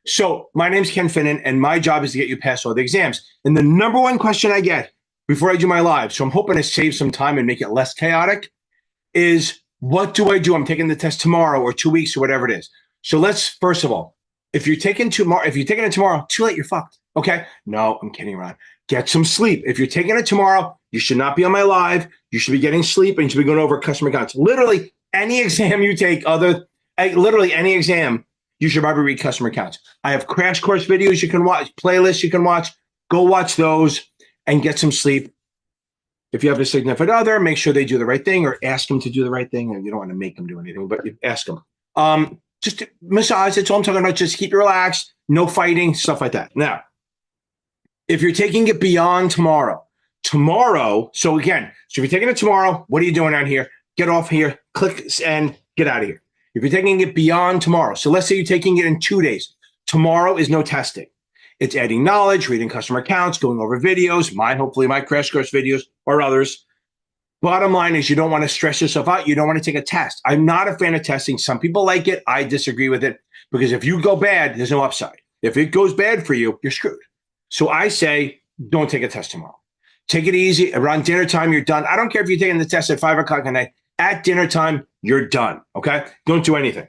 So my name's Ken Finnan, and my job is to get you past all the exams. And the number one question I get before I do my live, so I'm hoping to save some time and make it less chaotic, is what do I do? I'm taking the test tomorrow or 2 weeks or whatever it is. So let's, first of all, if you're taking it tomorrow, too late, you're fucked. Okay? No, I'm kidding around. Get some sleep. If you're taking it tomorrow, you should not be on my live. You should be getting sleep and you should be going over customer accounts. Literally any exam you take, literally any exam, you should probably read customer accounts. I have crash course videos you can watch, playlists you can watch. Go watch those and get some sleep. If you have a significant other, make sure they do the right thing or ask them to do the right thing. And you don't want to make them do anything, but you ask them. Just massage, that's all I'm talking about. Just keep you relaxed, no fighting, stuff like that. Now, if you're taking it beyond tomorrow, so if you're taking it tomorrow, what are you doing out here? Get off here, click and get out of here. If you're taking it beyond tomorrow, so let's say you're taking it in 2 days. Tomorrow is no testing. It's adding knowledge, reading customer accounts, going over videos, hopefully my crash course videos or others. Bottom line is you don't want to stress yourself out. You don't want to take a test. I'm not a fan of testing. Some people like it. I disagree with it because if you go bad, there's no upside. If it goes bad for you, you're screwed. So I say, don't take a test tomorrow. Take it easy. Around dinner time, you're done. I don't care if you're taking the test at 5 o'clock at night. At dinner time, you're done. Okay? Don't do anything.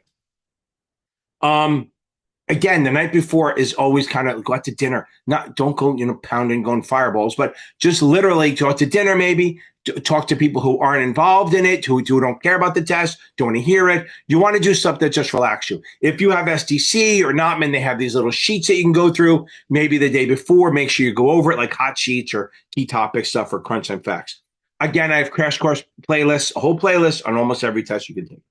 Again, the night before is always kind of go out to dinner. Don't go, pounding, going fireballs, but just literally go out to dinner, maybe talk to people who aren't involved in it, who don't care about the test, don't want to hear it. You want to do stuff that just relax you. If you have SDC or Notman, they have these little sheets that you can go through. Maybe the day before, make sure you go over it like hot sheets or key topic stuff or crunch time facts. Again, I have crash course playlists, a whole playlist on almost every test you can take.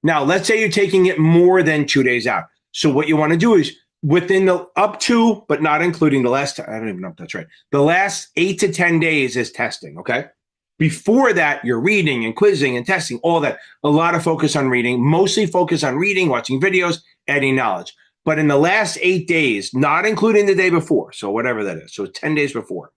Now, let's say you're taking it more than 2 days out. So what you want to do is within the up to, but not including the last, I don't even know if that's right. The last 8 to 10 days is testing, okay? Before that, you're reading and quizzing and testing, all that. A lot of focus on reading, mostly focus on reading, watching videos, adding knowledge. But in the last 8 days, not including the day before, so whatever that is, so 10 days before,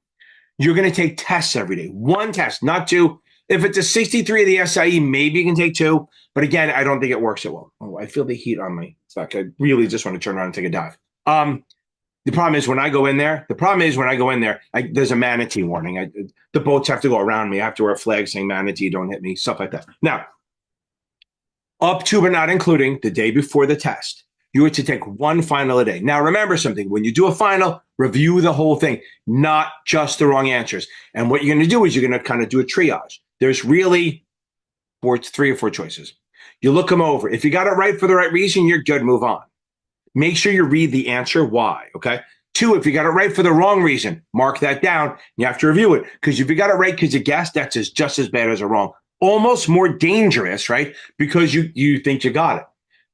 you're going to take tests every day. One test, not two. If it's a 63 of the SIE, maybe you can take two. But again, I don't think it works so well. Oh, I feel the heat on my back. I really just want to turn around and take a dive. The problem is when I go in there, there's a manatee warning. The boats have to go around me. I have to wear a flag saying manatee, don't hit me, stuff like that. Now, up to but not including the day before the test, you are to take one final a day. Now, remember something. When you do a final, review the whole thing, not just the wrong answers. And what you're going to do is you're going to kind of do a triage. There's really 3 or 4 choices. You look them over. If you got it right for the right reason, you're good. Move on. Make sure you read the answer why, okay? 2, if you got it right for the wrong reason, mark that down. You have to review it because if you got it right because you guessed, that's just as bad as a wrong. Almost more dangerous, right? Because you think you got it.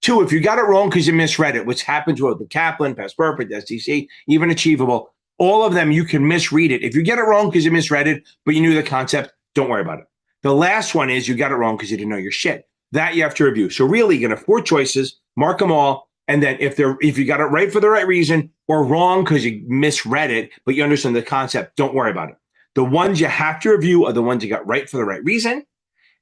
2, if you got it wrong because you misread it, which happens with the Kaplan, Past Perfect, STC, even Achievable, all of them, you can misread it. If you get it wrong because you misread it, but you knew the concept, don't worry about it. The last one is you got it wrong because you didn't know your shit. That you have to review. So really, you're going to have 4 choices, mark them all, and then if you got it right for the right reason or wrong because you misread it, but you understand the concept, don't worry about it. The ones you have to review are the ones you got right for the right reason,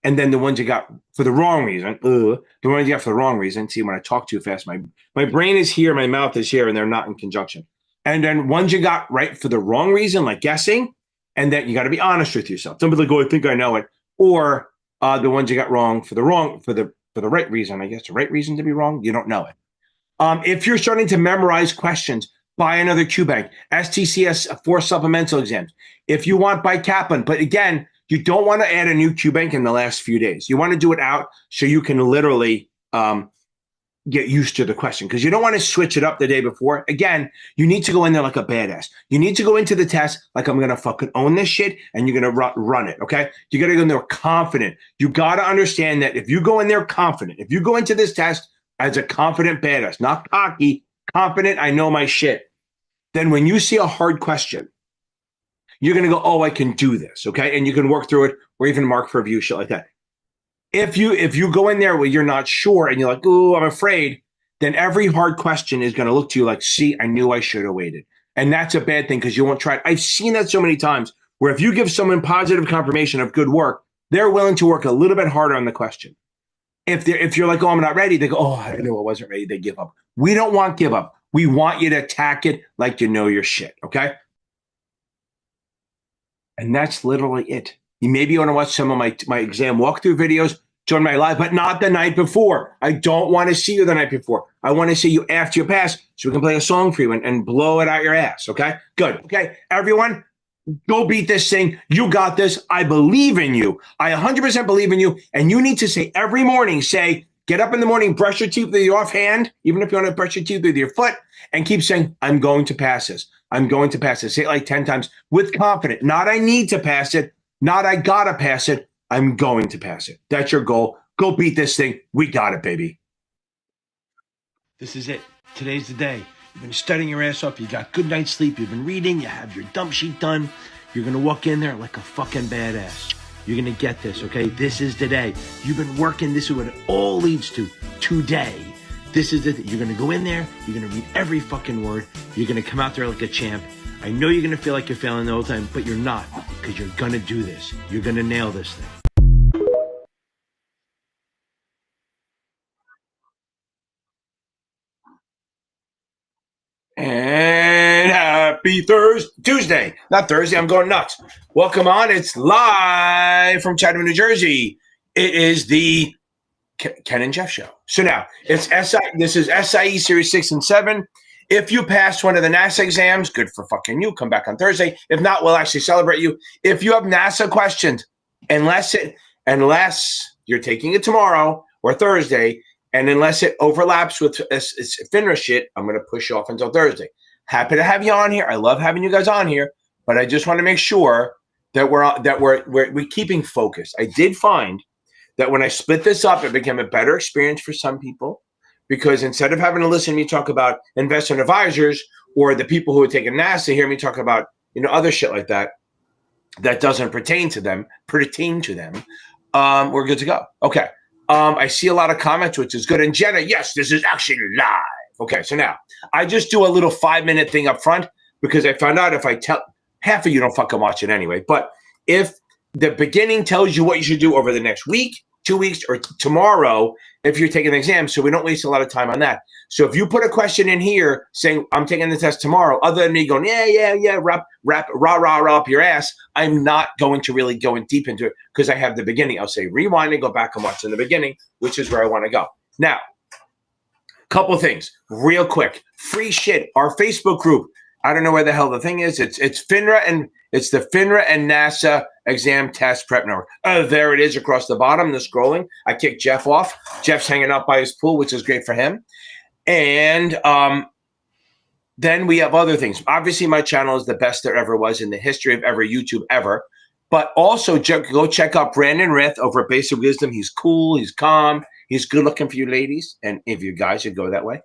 and then the ones you got for the wrong reason. The ones you got for the wrong reason. See, when I talk too fast, my brain is here, my mouth is here, and they're not in conjunction. And then ones you got right for the wrong reason, like guessing, and then you got to be honest with yourself. Don't be like, oh, I think I know it. Or the ones you got wrong for the right reason. I guess the right reason to be wrong, you don't know it. If you're starting to memorize questions, buy another QBank. STCS 4 supplemental exams. If you want, buy Kaplan. But again, you don't want to add a new QBank in the last few days. You want to do it out so you can literally get used to the question because you don't want to switch it up the day before. Again, you need to go in there like a badass. You need to go into the test like I'm going to fucking own this shit and you're going to run it, okay? You got to go in there confident. You got to understand that if you go in there confident, if you go into this test as a confident badass, not cocky, confident, I know my shit, then when you see a hard question, you're going to go, oh, I can do this, okay? And you can work through it or even mark for review, shit like that. If you go in there where you're not sure and you're like, oh, I'm afraid, then every hard question is going to look to you like, see, I knew I should have waited. And that's a bad thing because you won't try it. I've seen that so many times where if you give someone positive confirmation of good work, they're willing to work a little bit harder on the question. If you're like, oh, I'm not ready, they go, oh, I knew I wasn't ready. They give up. We don't want give up. We want you to attack it like you know your shit, okay? And that's literally it. You maybe want to watch some of my exam walkthrough videos during my live, but not the night before. I don't want to see you the night before. I want to see you after you pass so we can play a song for you and blow it out your ass, okay? Good. Okay, everyone, go beat this thing. You got this. I believe in you. I 100% believe in you. And you need to say every morning, get up in the morning, brush your teeth with your offhand, even if you want to brush your teeth with your foot, and keep saying, I'm going to pass this. I'm going to pass it. Say it like 10 times with confidence. Not I need to pass it. Not I gotta pass it. I'm going to pass it. That's your goal. Go beat this thing. We got it, baby. This is it. Today's the day. You've been studying your ass off. You got good night's sleep. You've been reading. You have your dump sheet done. You're going to walk in there like a fucking badass. You're going to get this, okay? This is the day. You've been working. This is what it all leads to. Today. This is it. You're going to go in there. You're going to read every fucking word. You're going to come out there like a champ. I know you're going to feel like you're failing the whole time, but you're not, because you're going to do this. You're going to nail this thing. And happy Tuesday. Not Thursday. I'm going nuts. Welcome on. It's live from Chatham, New Jersey. It is the Ken and Jeff show. So now it's this is SIE Series 6 and 7. If you passed one of the NASA exams, good for fucking you. Come back on Thursday. If not, we'll actually celebrate you. If you have NASA questions, unless you're taking it tomorrow or Thursday, and unless it overlaps with it's FINRA shit, I'm going to push you off until Thursday. Happy to have you on here. I love having you guys on here, but I just want to make sure that we're keeping focused. I did find that when I split this up, it became a better experience for some people, because instead of having to listen to me talk about investment advisors or the people who are taking NASA, hear me talk about other shit like that doesn't pertain to them. We're good to go. Okay. I see a lot of comments, which is good. And Jenna, yes, this is actually live. Okay, so now I just do a little 5-minute thing up front, because I found out if I tell half of you don't fucking watch it anyway. But if the beginning tells you what you should do over the next week, 2 weeks, or tomorrow, if you're taking the exam, so we don't waste a lot of time on that. So if you put a question in here saying, I'm taking the test tomorrow, other than me going, yeah, rah up your ass, I'm not going to really go in deep into it, because I have the beginning. I'll say rewind and go back and watch in the beginning, which is where I want to go. Now, couple things real quick. Free shit. Our Facebook group. I don't know where the hell the thing is. It's FINRA, and it's the FINRA and NASA exam test prep network. Oh, there it is across the bottom, the scrolling. I kicked Jeff off. Jeff's hanging out by his pool, which is great for him. And then we have other things. Obviously, my channel is the best there ever was in the history of ever YouTube ever. But also, go check out Brandon Rith over at Basic Wisdom. He's cool. He's calm. He's good looking for you ladies. And if you guys should go that way.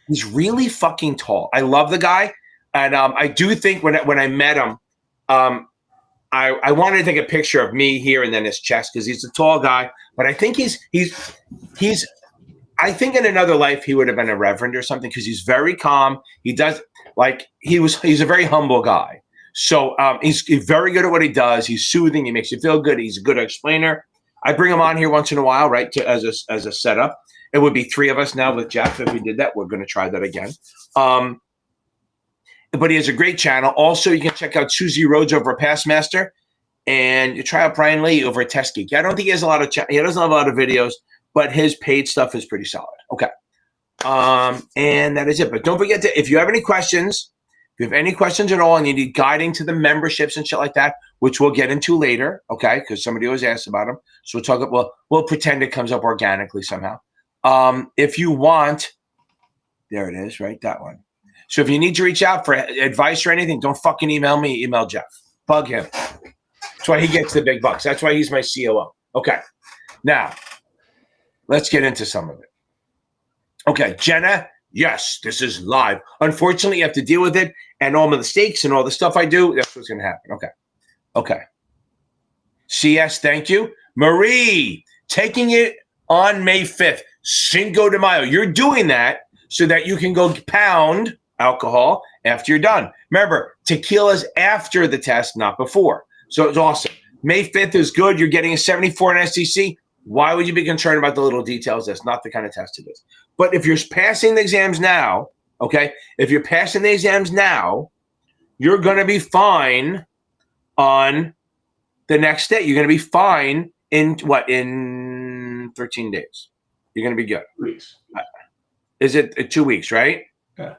He's really fucking tall. I love the guy. And I do think when I met him, I wanted to take a picture of me here and then his chest, because he's a tall guy. But I think he's I think in another life he would have been a reverend or something, because he's very calm. He's a very humble guy. So he's very good at what he does. He's soothing. He makes you feel good. He's a good explainer. I bring him on here once in a while, right, as a setup. It would be 3 of us now with Jeff. If we did that, we're going to try that again. But he has a great channel. Also, you can check out Susie Rhodes over at Passmaster, and you try out Brian Lee over at Test Geek. I don't think he has a lot of he doesn't have a lot of videos, but his paid stuff is pretty solid. Okay. And that is it. But don't forget if you have any questions, at all, and you need guiding to the memberships and shit like that, which we'll get into later, okay? Because somebody always asks about them. So we'll pretend it comes up organically somehow. If you want, there it is, right? That one. So if you need to reach out for advice or anything, don't fucking email me. Email Jeff. Bug him. That's why he gets the big bucks. That's why he's my COO. Okay. Now, let's get into some of it. Okay, Jenna, yes, this is live. Unfortunately, you have to deal with it, and all my mistakes and all the stuff I do. That's what's going to happen. Okay. CS, thank you. Marie, taking it on May 5th. Cinco de Mayo. You're doing that so that you can go pound alcohol after you're done. Remember, tequila's after the test, not before. So it's awesome. May 5th is good. You're getting a 74 in SEC. Why would you be concerned about the little details? That's not the kind of test it is. But if you're passing the exams now, okay, if you're passing the exams now, you're going to be fine on the next day. You're going to be fine in 13 days. You're going to be good. Weeks. Is it 2 weeks, right? Yeah.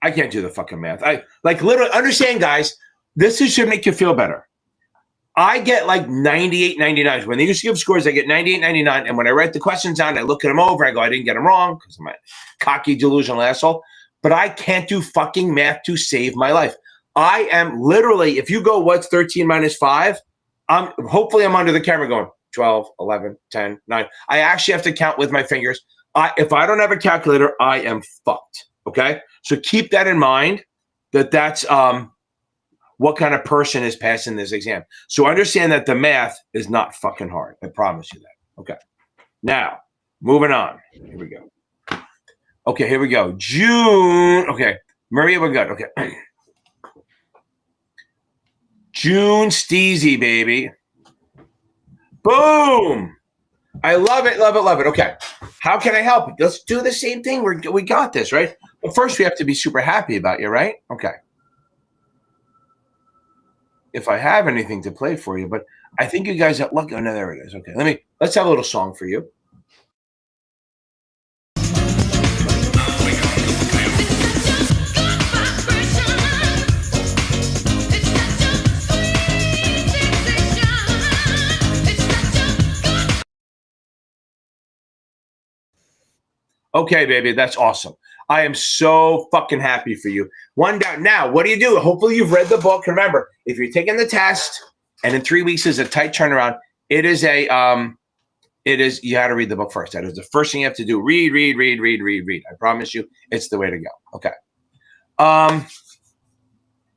I can't do the fucking math. I like literally understand, guys. This should make you feel better. I get like 98, 99. When they used to give scores, I get 98, 99. And when I write the questions down, I look at them over. I go, I didn't get them wrong because I'm a cocky, delusional asshole. But I can't do fucking math to save my life. I am literally, if you go, what's 13 minus 5? Hopefully I'm under the camera going 12, 11, 10, 9. I actually have to count with my fingers. If I don't have a calculator, I am fucked. Okay? So keep that in mind that's what kind of person is passing this exam. So understand that the math is not fucking hard. I promise you that. Okay. Now, moving on. Here we go. Okay, here we go. June. Okay. Maria, we're good. Okay. June Steezy, baby. Boom. I love it, love it, love it. Okay. How can I help? Let's do the same thing. We got this, right? But first, we have to be super happy about you, right? Okay. If I have anything to play for you, but I think you guys look. Oh, no, there it is. Okay. Let's have a little song for you. Okay, baby, that's awesome. I am so fucking happy for you. One down. Now, what do you do? Hopefully you've read the book. Remember, if you're taking the test and in 3 weeks is a tight turnaround, you got to read the book first. That is the first thing you have to do. Read. I promise you, it's the way to go. Okay. An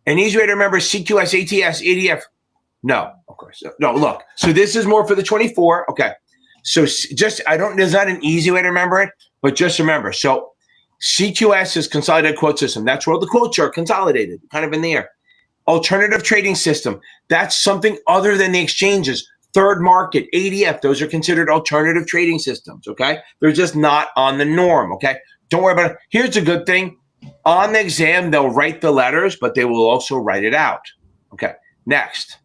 easy way to remember CQS, ATS, ADF. No, of course. No, look. So this is more for the 24. Okay. So there's not an easy way to remember it, but just remember. So CQS is consolidated quote system. That's where all the quotes are consolidated, kind of in the air. Alternative trading system. That's something other than the exchanges. Third market, ADF, those are considered alternative trading systems, okay? They're just not on the norm, okay? Don't worry about it. Here's a good thing. On the exam, they'll write the letters, but they will also write it out. Okay, next.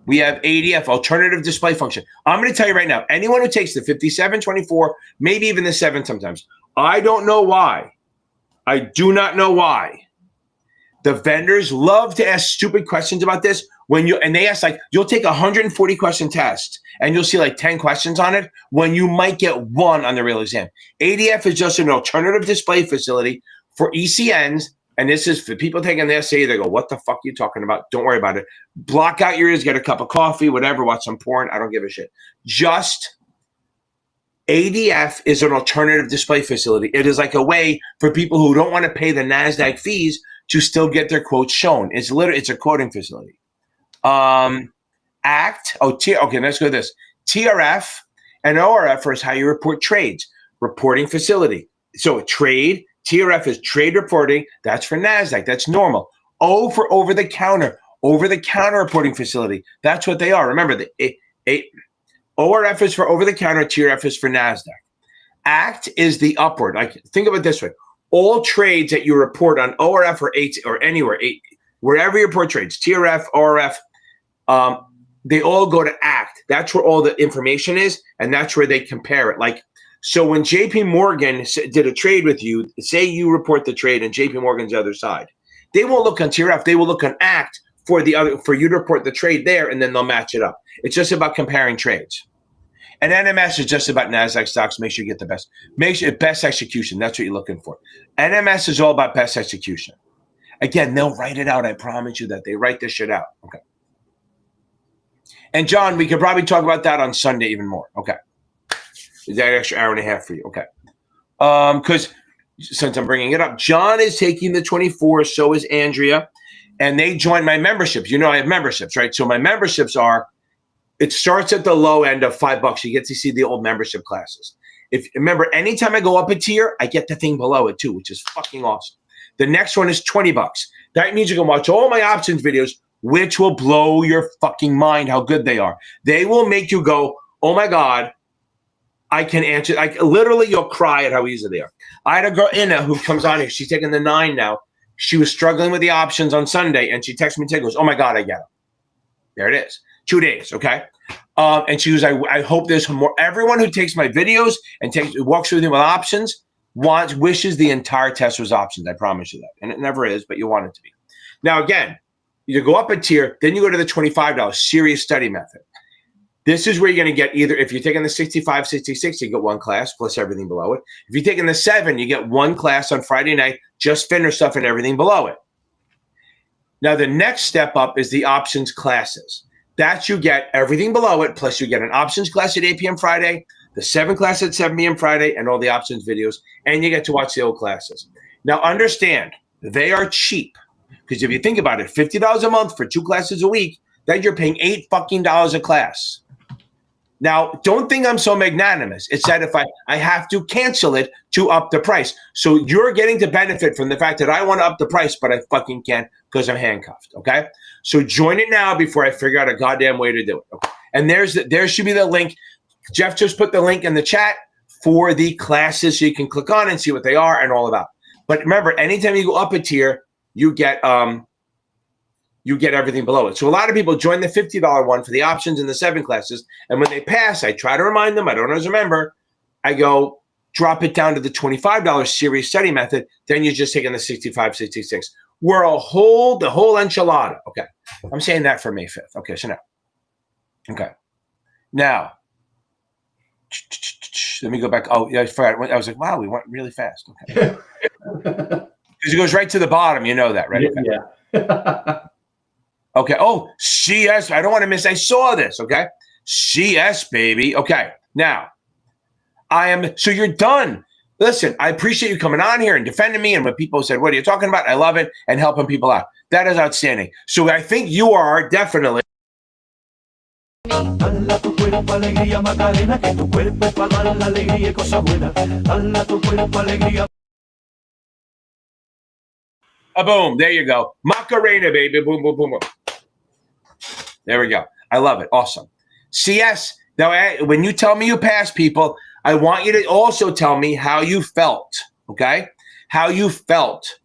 We have ADF, alternative display function. I'm going to tell you right now, anyone who takes the 57, 24, maybe even the 7 sometimes, I don't know why. I do not know why. The vendors love to ask stupid questions about this. And they ask, like, you'll take a 140 question test and you'll see like 10 questions on it when you might get 1 on the real exam. ADF is just an alternative display facility for ECNs. And this is for people taking the SAE. They go, what the fuck are you talking about? Don't worry about it. Block out your ears, get a cup of coffee, whatever, watch some porn. I don't give a shit. Just ADF is an alternative display facility. It is like a way for people who don't want to pay the NASDAQ fees to still get their quotes shown. It's a quoting facility. ACT. Okay, let's go to this. TRF and ORF is how you report trades. Reporting facility. So a trade. TRF is trade reporting. That's for NASDAQ. That's normal. O for over-the-counter reporting facility. That's what they are. Remember, ORF is for over-the-counter. TRF is for NASDAQ. ACT is the upward. Like, think of it this way. All trades that you report on ORF or anywhere, wherever you report trades, TRF, ORF, they all go to ACT. That's where all the information is, and that's where they compare it. Like, so when JP Morgan did a trade with you, say you report the trade and JP Morgan's the other side, they won't look on TRF. They will look on ACT for you to report the trade there, and then they'll match it up. It's just about comparing trades. And NMS is just about NASDAQ stocks. Make sure you get the best. Make sure best execution. That's what you're looking for. NMS is all about best execution. Again, they'll write it out. I promise you that they write this shit out. Okay. And John, we could probably talk about that on Sunday even more. Okay. Is that extra hour and a half for you? Okay. Because since I'm bringing it up, John is taking the 24. So is Andrea. And they joined my memberships. You know, I have memberships, right? So my memberships it starts at the low end of $5. You get to see the old membership classes. Remember, anytime I go up a tier, I get the thing below it too, which is fucking awesome. The next one is $20. That means you can watch all my options videos, which will blow your fucking mind how good they are. They will make you go, oh my God, I can answer. Like literally, you'll cry at how easy they are. I had a girl, Inna, who comes on here. She's taking the 9 now. She was struggling with the options on Sunday, and she texted me and goes, "Oh my God, I get them." There it is. 2 days, okay? And she was, I hope there's more. Everyone who takes my videos and walks through them with options wishes the entire test was options. I promise you that. And it never is, but you want it to be. Now, again, you go up a tier, then you go to the $25 serious study method. This is where you're going to get either, if you're taking the 65, 66, you get 1 class plus everything below it. If you're taking the 7, you get 1 class on Friday night, just FINRA stuff and everything below it. Now, the next step up is the options classes. That you get everything below it, plus you get an options class at 8 p.m. Friday, the 7 class at 7 p.m. Friday, and all the options videos, and you get to watch the old classes. Now, understand, they are cheap. Because if you think about it, $50 a month for 2 classes a week, then you're paying $8 fucking a class. Now, don't think I'm so magnanimous. It's that if I have to cancel it to up the price. So you're getting to benefit from the fact that I want to up the price, but I fucking can't because I'm handcuffed, okay? So join it now before I figure out a goddamn way to do it. Okay? And there should be the link. Jeff just put the link in the chat for the classes so you can click on and see what they are and all about. But remember, anytime you go up a tier, you get everything below it. So a lot of people join the $50 one for the options in the 7 classes. And when they pass, I try to remind them, I don't always remember, I go drop it down to the $25 serious study method. Then you're just taking the 65, 66. We're the whole enchilada. Okay. I'm saying that for May 5th. Okay. So now, okay. Now, let me go back. Oh, yeah, I forgot. I was like, wow, we went really fast. Okay. Because it goes right to the bottom. You know that, right? Okay. Yeah. Okay. Oh, CS. I don't want to miss. I saw this. Okay. CS, baby. Okay. Now, so you're done. Listen, I appreciate you coming on here and defending me. And when people said, what are you talking about? I love it. And helping people out. That is outstanding. So I think you are definitely. Dala tu cuerpo alegría Macarena, que tu cuerpo es para dar la alegría y cosa buena. Dala tu cuerpo alegría. Boom. There you go. Macarena, baby. Boom, boom, boom, boom. There we go. I love it. Awesome. CS. Now, when you tell me you passed, people, I want you to also tell me how you felt. Okay? How you felt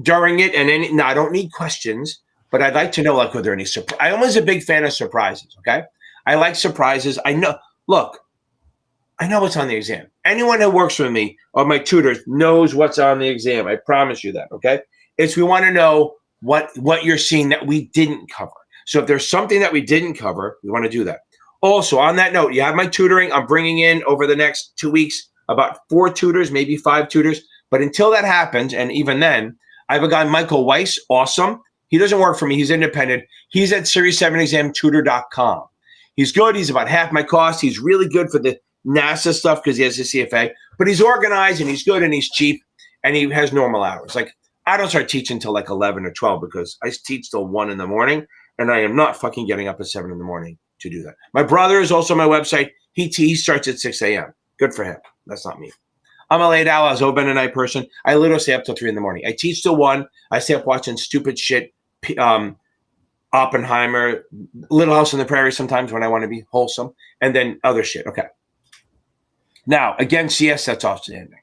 during it. And now I don't need questions, but I'd like to know, like, were there any surprises? I'm always a big fan of surprises. Okay? I like surprises. I know. Look, I know what's on the exam. Anyone who works with me or my tutors knows what's on the exam. I promise you that. Okay? We want to know what you're seeing that we didn't cover. So if there's something that we didn't cover, we want to do that. Also, on that note, you have my tutoring. I'm bringing in over the next 2 weeks about 4 tutors, maybe 5 tutors. But until that happens, and even then, I have a guy, Michael Weiss, awesome. He doesn't work for me. He's independent. He's at Series7examtutor.com. He's good. He's about half my cost. He's really good for the NASA stuff because he has a CFA. But he's organized, and he's good, and he's cheap, and he has normal hours. Like, I don't start teaching until like 11 or 12 because I teach till 1 in the morning, and I am not fucking getting up at 7 in the morning to do that. My brother is also on my website. He starts at 6 a.m. Good for him. That's not me. I'm a late owl. I was open at night person. I literally stay up till 3 in the morning. I teach till 1. I stay up watching stupid shit. Oppenheimer, Little House on the Prairie sometimes when I want to be wholesome, and then other shit. Okay. Now, again, CS, that's outstanding.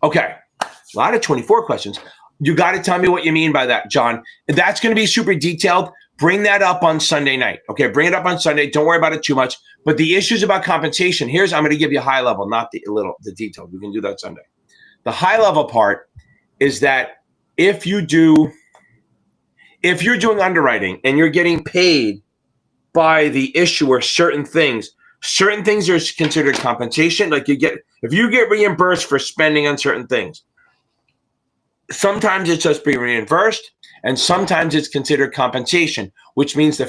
Okay. A lot of 24 questions. You got to tell me what you mean by that, John. That's going to be super detailed. Bring that up on Sunday night. Okay, bring it up on Sunday. Don't worry about it too much. But the issues about compensation, I'm going to give you high level, not the detailed. We can do that Sunday. The high level part is that if you're doing underwriting and you're getting paid by the issuer certain things are considered compensation. Like if you get reimbursed for spending on certain things, sometimes it's just being reimbursed, and sometimes it's considered compensation, which means the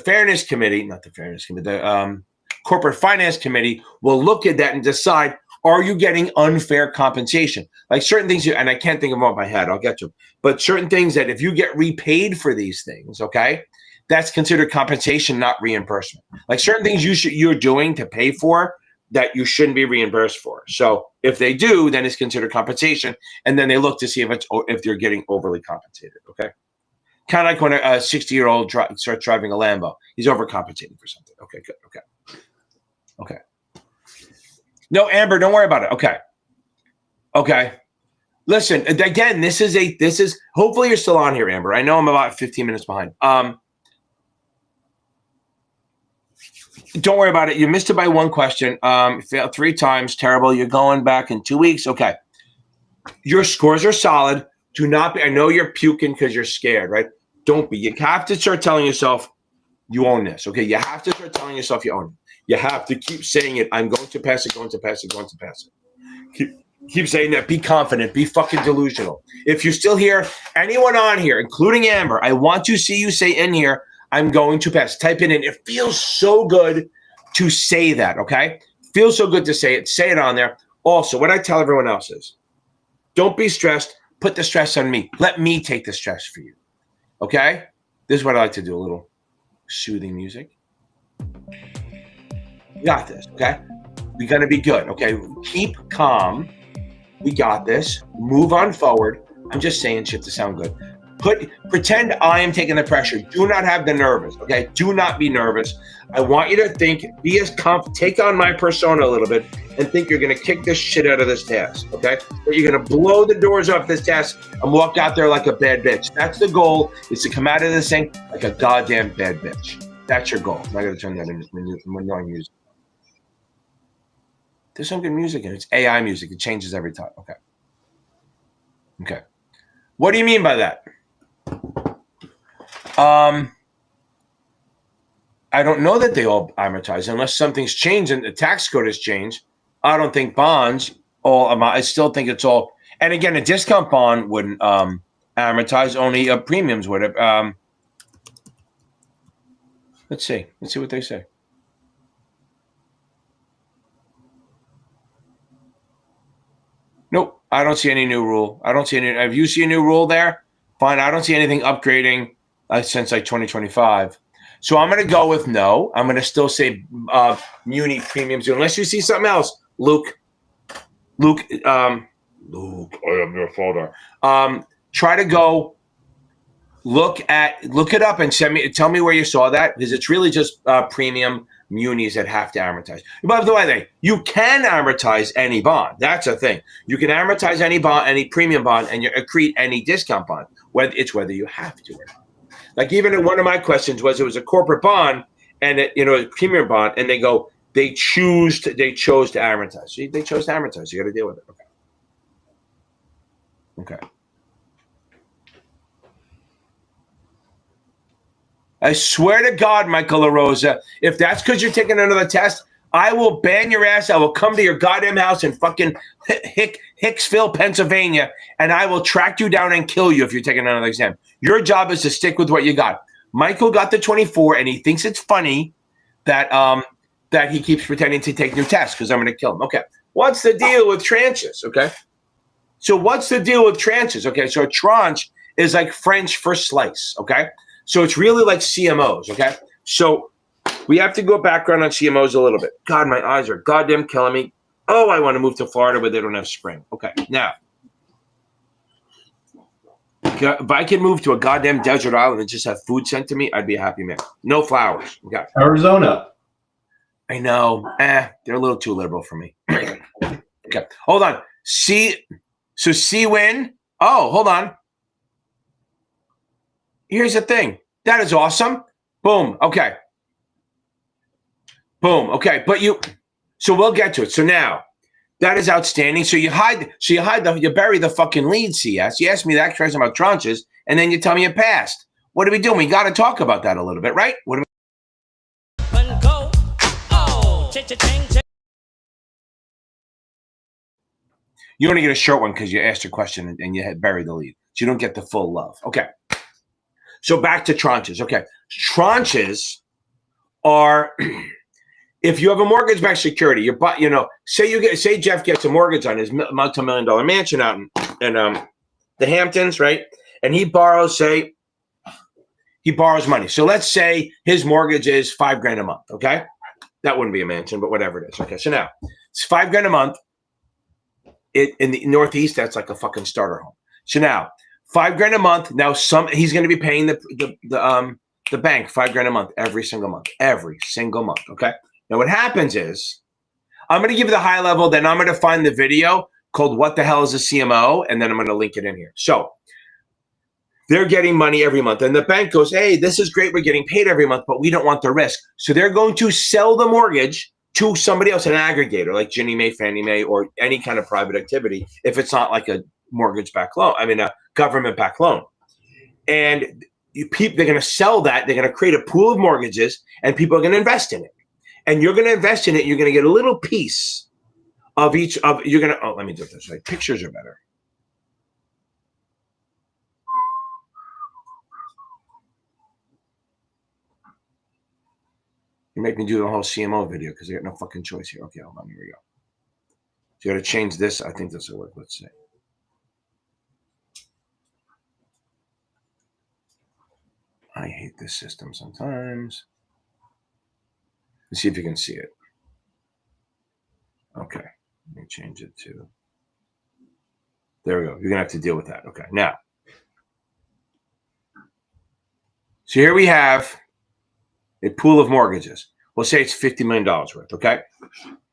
Corporate Finance Committee will look at that and decide, are you getting unfair compensation? Like certain things, and I can't think of them off my head, I'll get to them, but certain things that if you get repaid for these things, okay, that's considered compensation, not reimbursement. Like certain things you're doing to pay for that you shouldn't be reimbursed for. So if they do, then it's considered compensation, and then they look to see if they're getting overly compensated. Okay, kind of like when a 60-year-old starts driving a Lambo, he's overcompensating for something. Okay, good. Okay. Okay. No, Amber, don't worry about it. Okay. Okay. Listen, again, this is hopefully you're still on here, Amber. I know I'm about 15 minutes behind. Don't worry about it. You missed it by one question. Failed 3 times. Terrible. You're going back in 2 weeks. Okay. Your scores are solid. Do not be, I know you're puking because you're scared, right? Don't be. You have to start telling yourself you own this. Okay. You have to start telling yourself you own it. You have to keep saying it. I'm going to pass it, going to pass it, going to pass it. Keep saying that. Be confident. Be fucking delusional. If you're still here, anyone on here, including Amber, I want to see you say in here, I'm going to pass. Type it in. It feels so good to say that, okay? Feels so good to say it. Say it on there. Also, what I tell everyone else is, don't be stressed. Put the stress on me. Let me take the stress for you, okay? This is what I like to do, a little soothing music. You got this, okay? We're going to be good, okay? Keep calm. We got this. Move on forward. I'm just saying shit to sound good. Pretend I am taking the pressure. Do not have the nervous, okay? Do not be nervous. I want you to think, be as take on my persona a little bit and think you're going to kick this shit out of this task, okay? Or you're going to blow the doors off this task and walk out there like a bad bitch. That's the goal, is to come out of this thing like a goddamn bad bitch. That's your goal. I'm not going to turn that into annoying music. There's some good music in it. It's AI music. It changes every time. Okay. Okay. What do you mean by that? I don't know that they all amortize unless something's changed and the tax code has changed. I don't think bonds I still think it's all. And again, a discount bond wouldn't amortize. Only premiums would have. Let's see. Let's see what they say. Nope, I don't see any new rule. I don't see any. If you see a new rule there, fine. I don't see anything upgrading since like 2025. So I'm going to go with no. I'm going to still say muni premiums, unless you see something else. Luke, I am your folder. Try to go look it up and tell me where you saw that, because it's really just premium munis that have to amortize. By the way, you can amortize any bond. That's a thing. You can amortize any bond, any premium bond, and you accrete any discount bond. Whether you have to or not. Like even one of my questions was, it was a corporate bond and a premium bond, and they chose to amortize. See, they chose to amortize. You got to deal with it. Okay. I swear to God, Michael LaRosa, if that's because you're taking another test, I will ban your ass. I will come to your goddamn house in fucking Hicksville, Pennsylvania, and I will track you down and kill you if you're taking another exam. Your job is to stick with what you got. Michael got the 24, and he thinks it's funny that he keeps pretending to take new tests because I'm going to kill him. Okay. What's the deal with tranches? Okay. So what's the deal with tranches? Okay. So a tranche is like French for slice. Okay. So it's really like CMOs, okay? So we have to go background on CMOs a little bit. God, my eyes are goddamn killing me. Oh, I want to move to Florida where they don't have spring. Okay, now, if I can move to a goddamn desert island and just have food sent to me, I'd be a happy man. No flowers. Okay. Arizona. I know. They're a little too liberal for me. Okay, hold on. See when? Oh, hold on. Here's the thing. That is awesome. Boom. Okay. Boom. Okay. So we'll get to it. So now that is outstanding. So you bury the fucking lead, CS. You asked me that question about tranches, and then you tell me it passed. What are we doing? We got to talk about that a little bit, right? You only get a short one because you asked your question and you had buried the lead. So you don't get the full love. Okay. So back to tranches. Okay. Tranches are, if you have a mortgage-backed security, say Jeff gets a mortgage on his multi-million-dollar mansion out in the Hamptons, right? And he borrows money. So let's say his mortgage is $5,000 a month. Okay. That wouldn't be a mansion, but whatever it is. Okay. So now it's $5,000 a month. In the Northeast, that's like a fucking starter home. So now, $5,000 a month. Now he's going to be paying the bank $5,000 a month every single month. Okay. Now what happens is, I'm going to give you the high level, then I'm going to find the video called What the Hell is a CMO? And then I'm going to link it in here. So they're getting money every month. And the bank goes, hey, this is great. We're getting paid every month, but we don't want the risk. So they're going to sell the mortgage to somebody else, an aggregator like Ginnie Mae, Fannie Mae, or any kind of private activity, if it's not like a mortgage-backed loan, a government-backed loan. And they're going to sell that. They're going to create a pool of mortgages, and people are going to invest in it. And you're going to invest in it. You're going to get a little piece of each of, you're going to, oh, let me do it this way. Pictures are better. You make me do the whole CMO video because I got no fucking choice here. Okay, hold on. Here we go. So you got to change this. I think this will work. Let's see. I hate this system sometimes. Let's see if you can see it. Okay. Let me change it to. There we go. You're going to have to deal with that. Okay. Now. So here we have a pool of mortgages. We'll say it's $50 million worth, okay?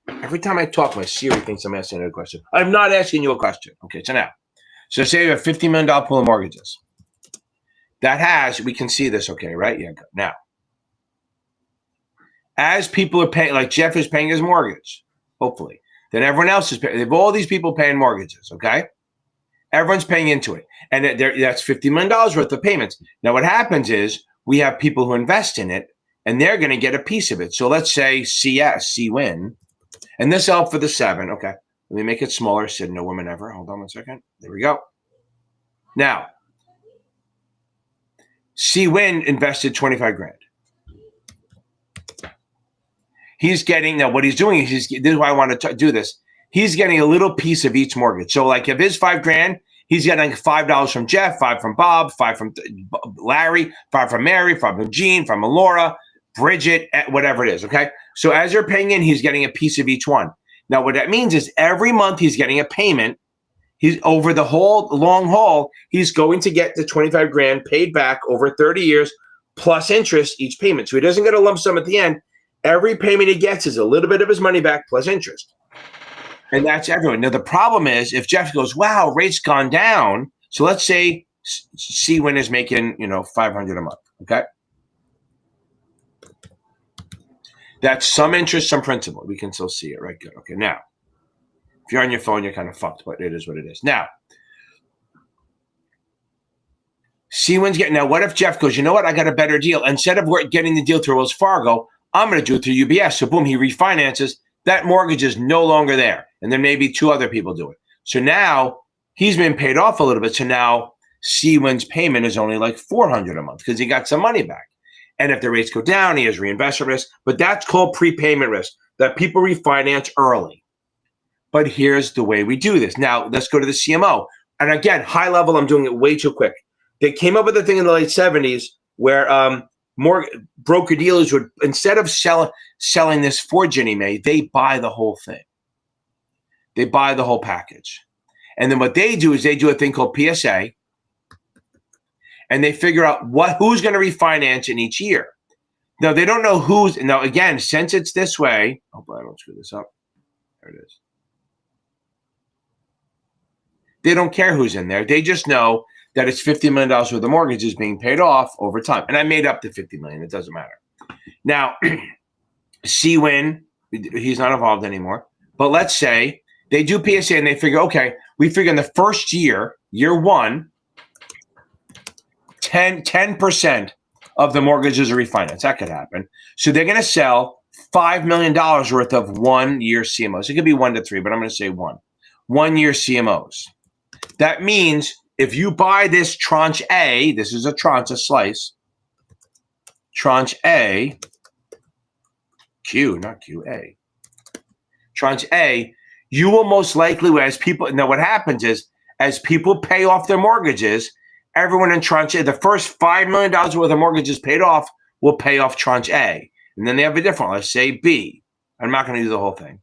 Every time I talk, my Siri thinks I'm asking a question. I'm not asking you a question. Okay, so now. So say you have $50 million pool of mortgages. That has, we can see this, okay, right? Yeah, good. Now, as people are paying, like Jeff is paying his mortgage, hopefully, then everyone else is paying. They have all these people paying mortgages, okay? Everyone's paying into it. And that's $50 million worth of payments. Now, what happens is we have people who invest in it, and they're going to get a piece of it. So let's say C-Win, and this out for the 7. Okay, let me make it smaller. Said no woman ever. Hold on 1 second. There we go. Now, C-Win invested 25 grand. He's getting, now what he's doing is, this is why I want to do this. He's getting a little piece of each mortgage. So like if his 5 grand, he's getting $5 from Jeff, 5 from Bob, 5 from Larry, 5 from Mary, 5 from Jean, from Laura, Bridget, whatever it is, okay? So as you're paying in, he's getting a piece of each one. Now what that means is every month he's getting a payment. He's over the whole long haul, he's going to get the 25 grand paid back over 30 years plus interest each payment. So he doesn't get a lump sum at the end. Every payment he gets is a little bit of his money back plus interest. And that's everyone. Now, the problem is if Jeff goes, wow, rates gone down. So let's say C-Win is making, $500 a month. Okay. That's some interest, some principal. We can still see it, right? Good. Okay. Now, if you're on your phone, you're kind of fucked, but it is what it is. Now, C-Win's getting, now what if Jeff goes, you know what? I got a better deal. Instead of getting the deal through Wells Fargo, I'm going to do it through UBS. So boom, he refinances. That mortgage is no longer there. And then maybe 2 other people do it. So now he's been paid off a little bit. So now C-Win's payment is only like $400 a month because he got some money back. And if the rates go down, he has reinvestment risk. But that's called prepayment risk, that people refinance early. But here's the way we do this. Now, let's go to the CMO. And again, high level, I'm doing it way too quick. They came up with a thing in the late 70s where more broker dealers would, instead of selling this for Ginnie Mae, they buy the whole thing. They buy the whole package. And then what they do is they do a thing called PSA, and they figure out who's going to refinance in each year. Now, they don't know who's, now again, since it's this way, hope I don't screw this up. There it is. They don't care who's in there. They just know that it's $50 million worth of mortgages being paid off over time. And I made up the $50 million. It doesn't matter. Now, C-Win, he's not involved anymore. But let's say they do PSA and they figure, okay, we figure in the first year, year 1, 10% of the mortgages are refinanced. That could happen. So they're going to sell $5 million worth of 1-year CMOs. It could be 1 to 3, but I'm going to say 1. 1-year CMOs. That means if you buy this tranche A, this is a tranche, a slice, tranche A, Q, not Q, A. Tranche A, you will most likely, as people, now what happens is, as people pay off their mortgages, everyone in tranche A, the first $5 million worth of mortgages paid off will pay off tranche A. And then they have a different, let's say B. I'm not going to do the whole thing,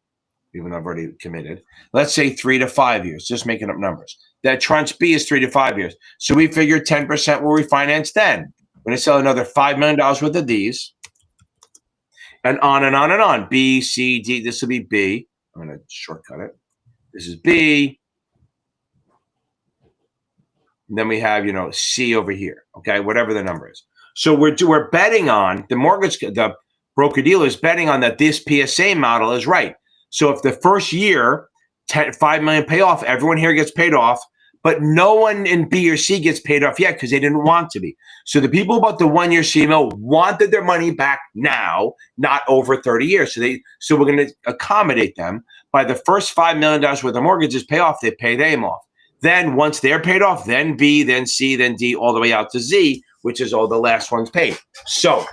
even though I've already committed. Let's say 3 to 5 years, just making up numbers. That tranche B is 3 to 5 years. So we figure 10% will refinance then. We're going to sell another $5 million worth of these. and on and on and on. B, C, D. This will be B. I'm going to shortcut it. This is B. And then we have, C over here. Okay, whatever the number is. So we're betting on the broker dealer is betting on that this PSA model is right. So if the first year, 5 million pay off, everyone here gets paid off, but no one in B or C gets paid off yet because they didn't want to be. So the people about the 1-year CMO wanted their money back now, not over 30 years. So we're going to accommodate them. By the first $5 million worth of mortgages pay off, they pay them off. Then once they're paid off, then B, then C, then D, all the way out to Z, which is all the last ones paid. So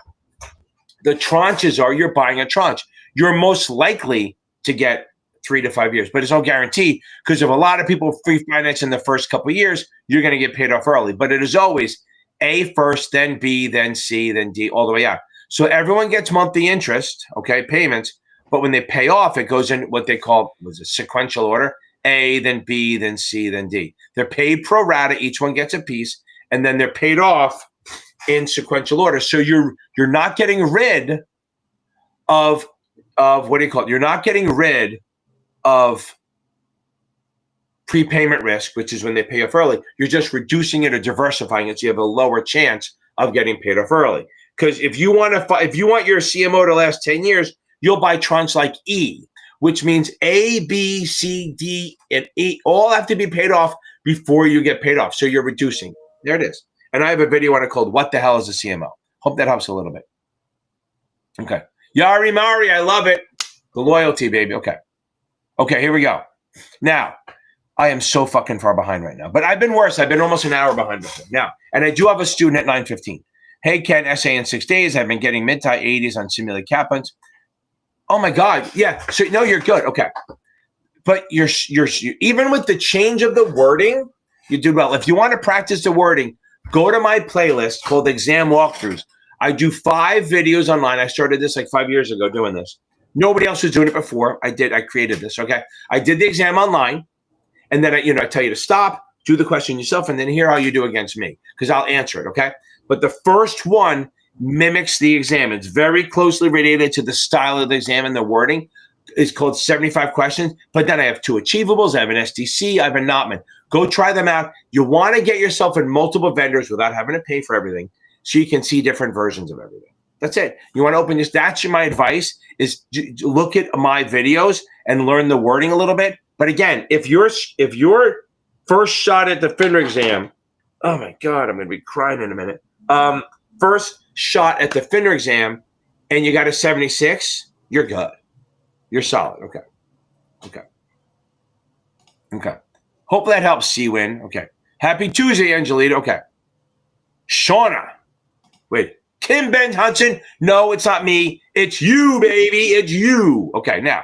the tranches are, you're buying a tranche. You're most likely to get 3 to 5 years, but it's no guarantee, because if a lot of people free finance in the first couple of years, you're going to get paid off early. But it is always A first, then B, then C, then D, all the way out. So everyone gets monthly interest, okay, payments, but when they pay off, it goes in what they call sequential order. A, then B, then C, then D. They're paid pro rata. Each one gets a piece, and then they're paid off in sequential order. So you're not getting rid of what do you call it? You're not getting rid of prepayment risk, which is when they pay off early. You're just reducing it or diversifying it, so you have a lower chance of getting paid off early. Because if you want your CMO to last 10 years, you'll buy tranche like E, which means A, B, C, D, and E all have to be paid off before you get paid off. So you're reducing. There it is. And I have a video on it called "What the Hell is a CMO?" Hope that helps a little bit. Okay. Yari Mari, I love it. The loyalty, baby. Okay. Okay, here we go. Now, I am so fucking far behind right now, but I've been worse. I've been almost an hour behind before. Now, and I do have a student at 9:15. Hey, Ken, SIE in 6 days. I've been getting mid-to-high 80s on simulated Kaplans. Oh my God. Yeah. So no, you're good. Okay. But you're even with the change of the wording, you do well. If you want to practice the wording, go to my playlist called Exam Walkthroughs. I do 5 videos online. I started this like 5 years ago doing this. Nobody else was doing it before. I created this. Okay. I did the exam online, and then I tell you to stop, do the question yourself, and then hear how you do against me, because I'll answer it. Okay. But the first one mimics the exam. It's very closely related to the style of the exam and the wording. It's called 75 questions. But then I have 2 achievables. I have an SDC. I have a Notman. Go try them out. You want to get yourself in multiple vendors without having to pay for everything, so you can see different versions of everything. That's it. You want to open this. That's my advice, is look at my videos and learn the wording a little bit. But again, if your first shot at the FINRA exam, oh my God, I'm going to be crying in a minute. First shot at the FINRA exam and you got a 76, you're good. You're solid. Okay. Okay. Okay. Hope that helps, C-Win. Okay. Happy Tuesday, Angelita. Okay. Shauna. Wait. Kim Ben Hudson. No, it's not me. It's you, baby. It's you. Okay, now.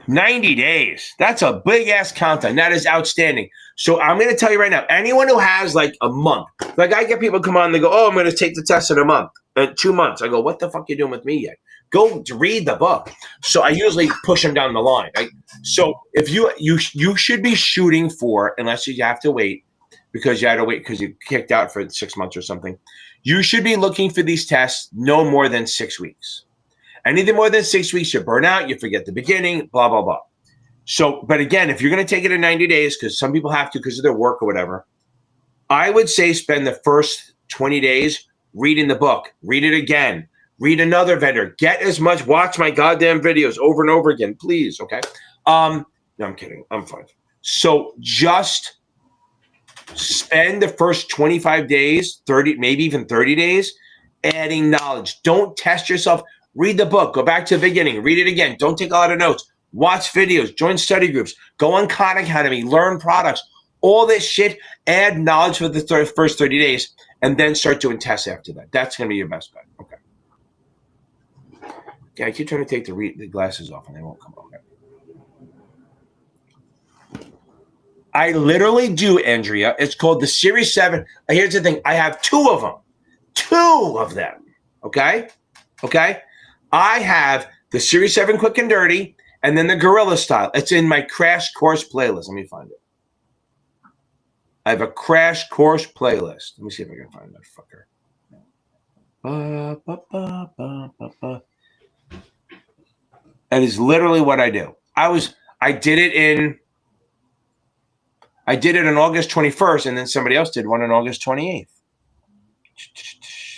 90 days. That's a big-ass countdown. That is outstanding. So I'm going to tell you right now, anyone who has like a month, like I get people come on, they go, oh, I'm going to take the test in a month, 2 months. I go, what the fuck are you doing with me yet? Go to read the book. So I usually push them down the line. So if you should be shooting for, unless you have to wait, because you had to wait because you kicked out for 6 months or something, you should be looking for these tests no more than 6 weeks. Anything more than 6 weeks, you burn out, you forget the beginning, blah, blah, blah. So, but again, if you're going to take it in 90 days, because some people have to because of their work or whatever, I would say spend the first 20 days reading the book. Read it again. Read another vendor. Get as much, watch my goddamn videos over and over again, please, okay? No, I'm kidding. I'm fine. So just spend the first 25 days, 30, maybe even 30 days, adding knowledge. Don't test yourself. Read the book. Go back to the beginning. Read it again. Don't take a lot of notes. Watch videos. Join study groups. Go on Khan Academy. Learn products. All this shit. Add knowledge for the first 30 days, and then start doing tests after that. That's going to be your best bet. Okay. Yeah, I keep trying to take the glasses off, and they won't come off. I literally do, Andrea. It's called the Series 7. Here's the thing. I have 2 of them. 2 of them. Okay? Okay? I have the Series 7 Quick and Dirty, and then the Gorilla Style. It's in my Crash Course playlist. Let me find it. I have a Crash Course playlist. Let me see if I can find that fucker. That is literally what I do. I did it on August 21st, and then somebody else did one on August 28th.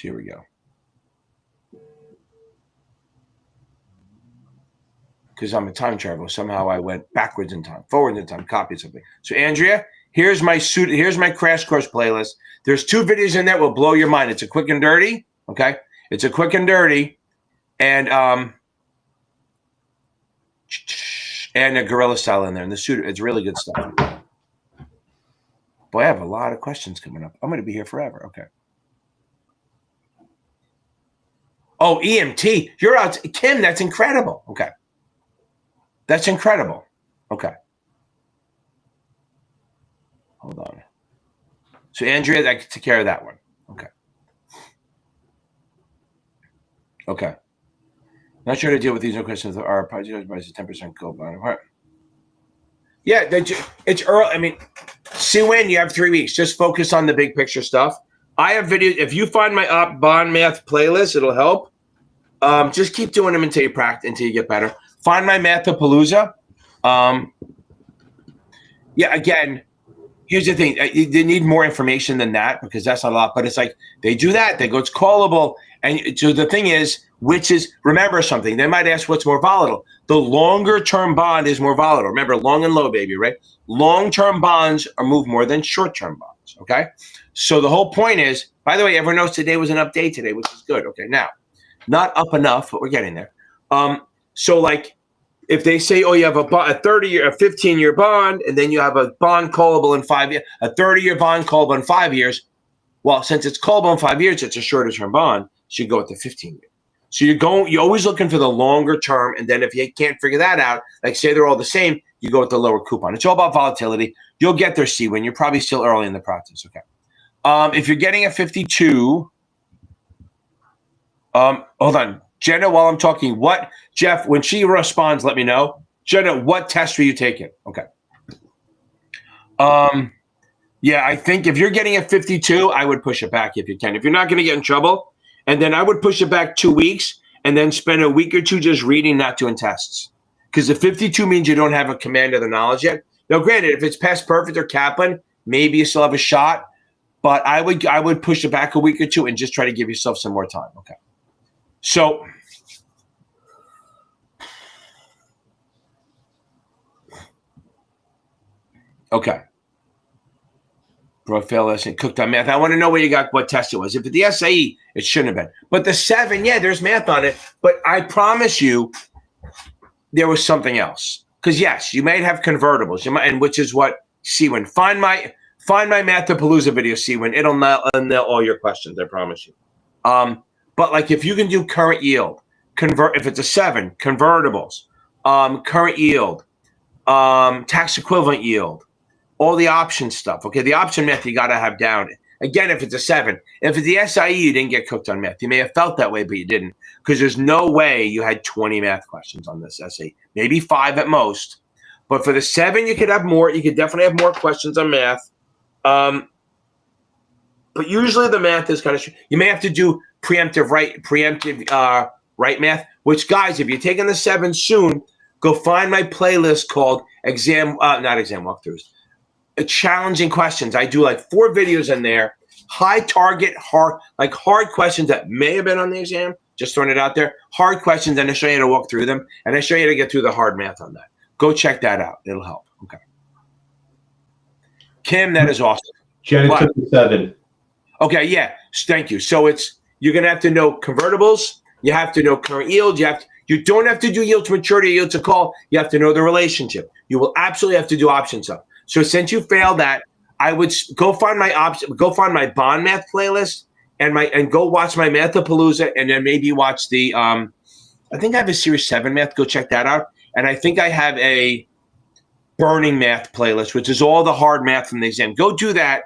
Here we go. Because I'm a time traveler. Somehow I went backwards in time, forward in time, copied something. So Andrea, here's my crash course playlist. There's 2 videos in there that will blow your mind. It's a quick and dirty. Okay. It's a quick and dirty. And a gorilla style in there. And the suit, it's really good stuff. Boy, I have a lot of questions coming up. I'm going to be here forever. Okay. Oh, EMT. You're out. Kim, that's incredible. Okay. That's incredible. Okay. Hold on. So, Andrea, I can take care of that one. Okay. Okay. Not sure to deal with these. No questions are probably by 10% gold bond. Right. Yeah, it's early. I mean, SIE, you have 3 weeks. Just focus on the big picture stuff. I have videos. If you find my bond math playlist, it'll help. Just keep doing them until you practice, until you get better. Find my Mathapalooza. Yeah, again, here's the thing. They need more information than that because that's a lot. But it's like they do that. They go, it's callable. And so the thing is, remember something. They might ask what's more volatile. The longer term bond is more volatile. Remember, long and low, baby, right? Long-term bonds are moved more than short-term bonds, okay? So the whole point is, by the way, everyone knows today was an update today, which is good. Okay, now, not up enough, but we're getting there. So like, if they say, oh, you have a 30-year, a 15-year bond, and then you have a bond callable in 5 years, a 30-year bond callable in 5 years, well, since it's callable in 5 years, it's a shorter-term bond, so you go with the 15-year. So you're always looking for the longer term, and then if you can't figure that out, like say they're all the same, you go with the lower coupon. It's all about volatility. You'll get there, when you're probably still early in the process. Okay. If you're getting a 52, hold on, Jenna. While I'm talking, Jeff? When she responds, let me know. Jenna, what test were you taking? Okay. Yeah, I think if you're getting a 52, I would push it back if you can. If you're not going to get in trouble. And then I would push it back 2 weeks and then spend a week or two just reading, not doing tests. Because the 52 means you don't have a command of the knowledge yet. Now, granted, if it's past perfect or Kaplan, maybe you still have a shot. But I would push it back a week or two and just try to give yourself some more time. Okay. So okay. Profile lesson, cooked on math. I want to know where you got what test it was. If it's the SIE, it shouldn't have been. But the 7, yeah, there's math on it. But I promise you, there was something else. Because yes, you might have convertibles, and which is what SIE. Find my Mathapalooza video, SIE. It'll nail all your questions. I promise you. But like if you can do current yield, if it's a 7, convertibles, current yield, tax equivalent yield. All the option stuff. Okay, the option math you got to have down. Again, if it's a 7. If it's the SIE, you didn't get cooked on math. You may have felt that way, but you didn't. Because there's no way you had 20 math questions on this SIE. Maybe 5 at most. But for the 7, you could have more. You could definitely have more questions on math. But usually the math is kind of, you may have to do preemptive right math, which guys, if you're taking the 7 soon, go find my playlist called not exam walkthroughs. Challenging questions. I do like 4 videos in there, high target, hard questions that may have been on the exam, just throwing it out there, hard questions, and I show you how to walk through them, and I show you how to get through the hard math on that. Go check that out. It'll help. Okay. Kim, that is awesome. Jenny took the 7. Okay, yeah, thank you. So you're going to have to know convertibles, you have to know current yield, you don't have to do yield to maturity, yield to call, you have to know the relationship. You will absolutely have to do option stuff. So since you failed that, I would go find my bond math playlist and go watch my Mathapalooza, and then maybe watch the I think I have a Series 7 math. Go check that out. And I think I have a burning math playlist, which is all the hard math from the exam. Go do that.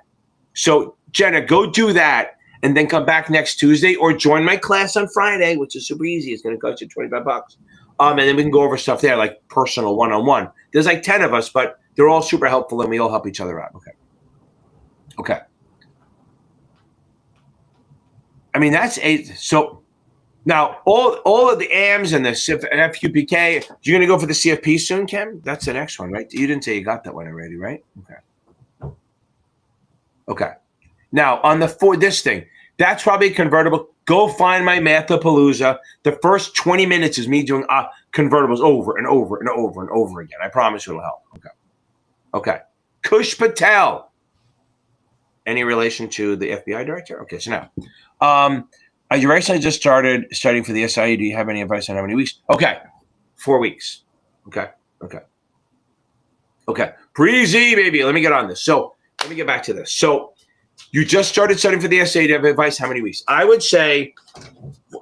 So Jenna, go do that, and then come back next Tuesday or join my class on Friday, which is super easy. It's going to cost you $25. And then we can go over stuff there like personal one-on-one. There's like 10 of us, but they're all super helpful, and we all help each other out. Okay. I mean, that's 8. So Now, all of the AMs and the FQPK, you're going to go for the CFP soon, Kim? That's the next one, right? You didn't say you got that one already, right? Okay. Okay. Now, for this thing, that's probably convertible. Go find my Mathapalooza. The first 20 minutes is me doing convertibles over and over and over and over again. I promise it'll help. Okay. Okay. Kush Patel. Any relation to the FBI director? Okay, so now, you recently just started studying for the SIE. Do you have any advice on how many weeks? Okay, 4 weeks. Okay. Breezy, baby. Let me get on this. So let me get back to this. So you just started studying for the SIE. Do you have advice? How many weeks? I would say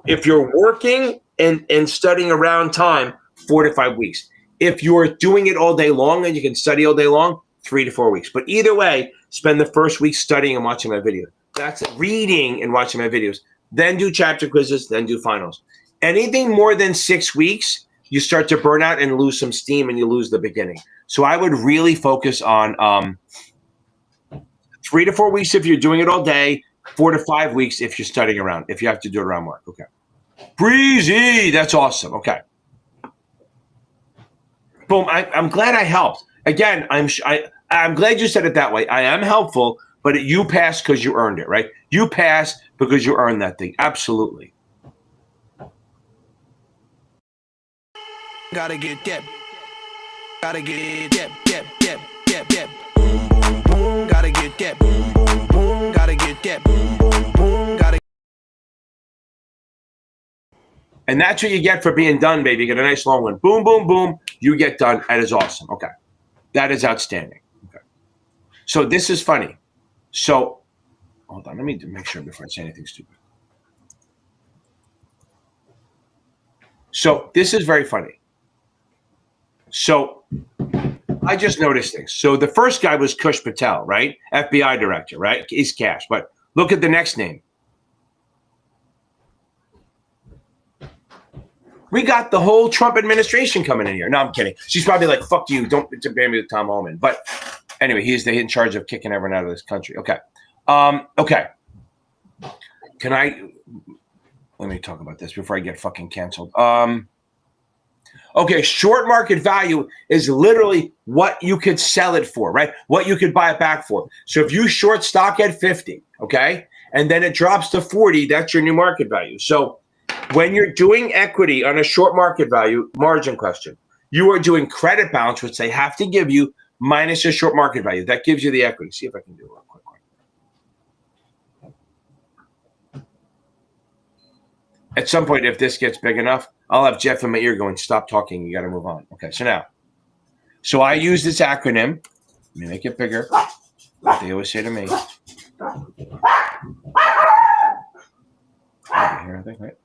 if you're working and studying around time, 4 to 5 weeks. If you're doing it all day long and you can study all day long, 3 to 4 weeks. But either way, spend the first week studying and watching my video. That's reading and watching my videos. Then do chapter quizzes, then do finals. Anything more than 6 weeks, you start to burn out and lose some steam and you lose the beginning. So I would really focus on 3 to 4 weeks if you're doing it all day, 4 to 5 weeks if you're studying around, if you have to do it around work. Okay. Breezy, that's awesome. Okay. Boom, I'm glad I helped. Again, I'm glad you said it that way. I am helpful, but you passed because you earned it, right? You passed because you earned that thing. Absolutely. Gotta get that. Gotta get that. Boom, boom, boom. Gotta get that. Boom, boom, boom. Gotta get that. Boom, boom, boom. Gotta. And that's what you get for being done, baby. You get a nice long one. Boom, boom, boom. You get done. That is awesome. Okay. That is outstanding. Okay. So this is funny. So hold on. Let me make sure before I say anything stupid. So this is very funny. So I just noticed things. So the first guy was Kush Patel, right? FBI director, right? He's cash. But look at the next name. We got the whole Trump administration coming in here. No, I'm kidding. She's probably like, fuck you. Don't compare me with Tom Homan. But anyway, he's in charge of kicking everyone out of this country. Okay. Okay. Let me talk about this before I get fucking canceled. Okay, short market value is literally what you could sell it for, right? What you could buy it back for. So if you short stock at 50, okay, and then it drops to 40, that's your new market value. So when you're doing equity on a short market value margin question, you are doing credit balance, which they have to give you, minus your short market value. That gives you the equity. See if I can do it real quick. At some point, if this gets big enough, I'll have Jeff in my ear going, stop talking. You got to move on. Okay, so I use this acronym. Let me make it bigger. What they always say to me. Here, I think, right?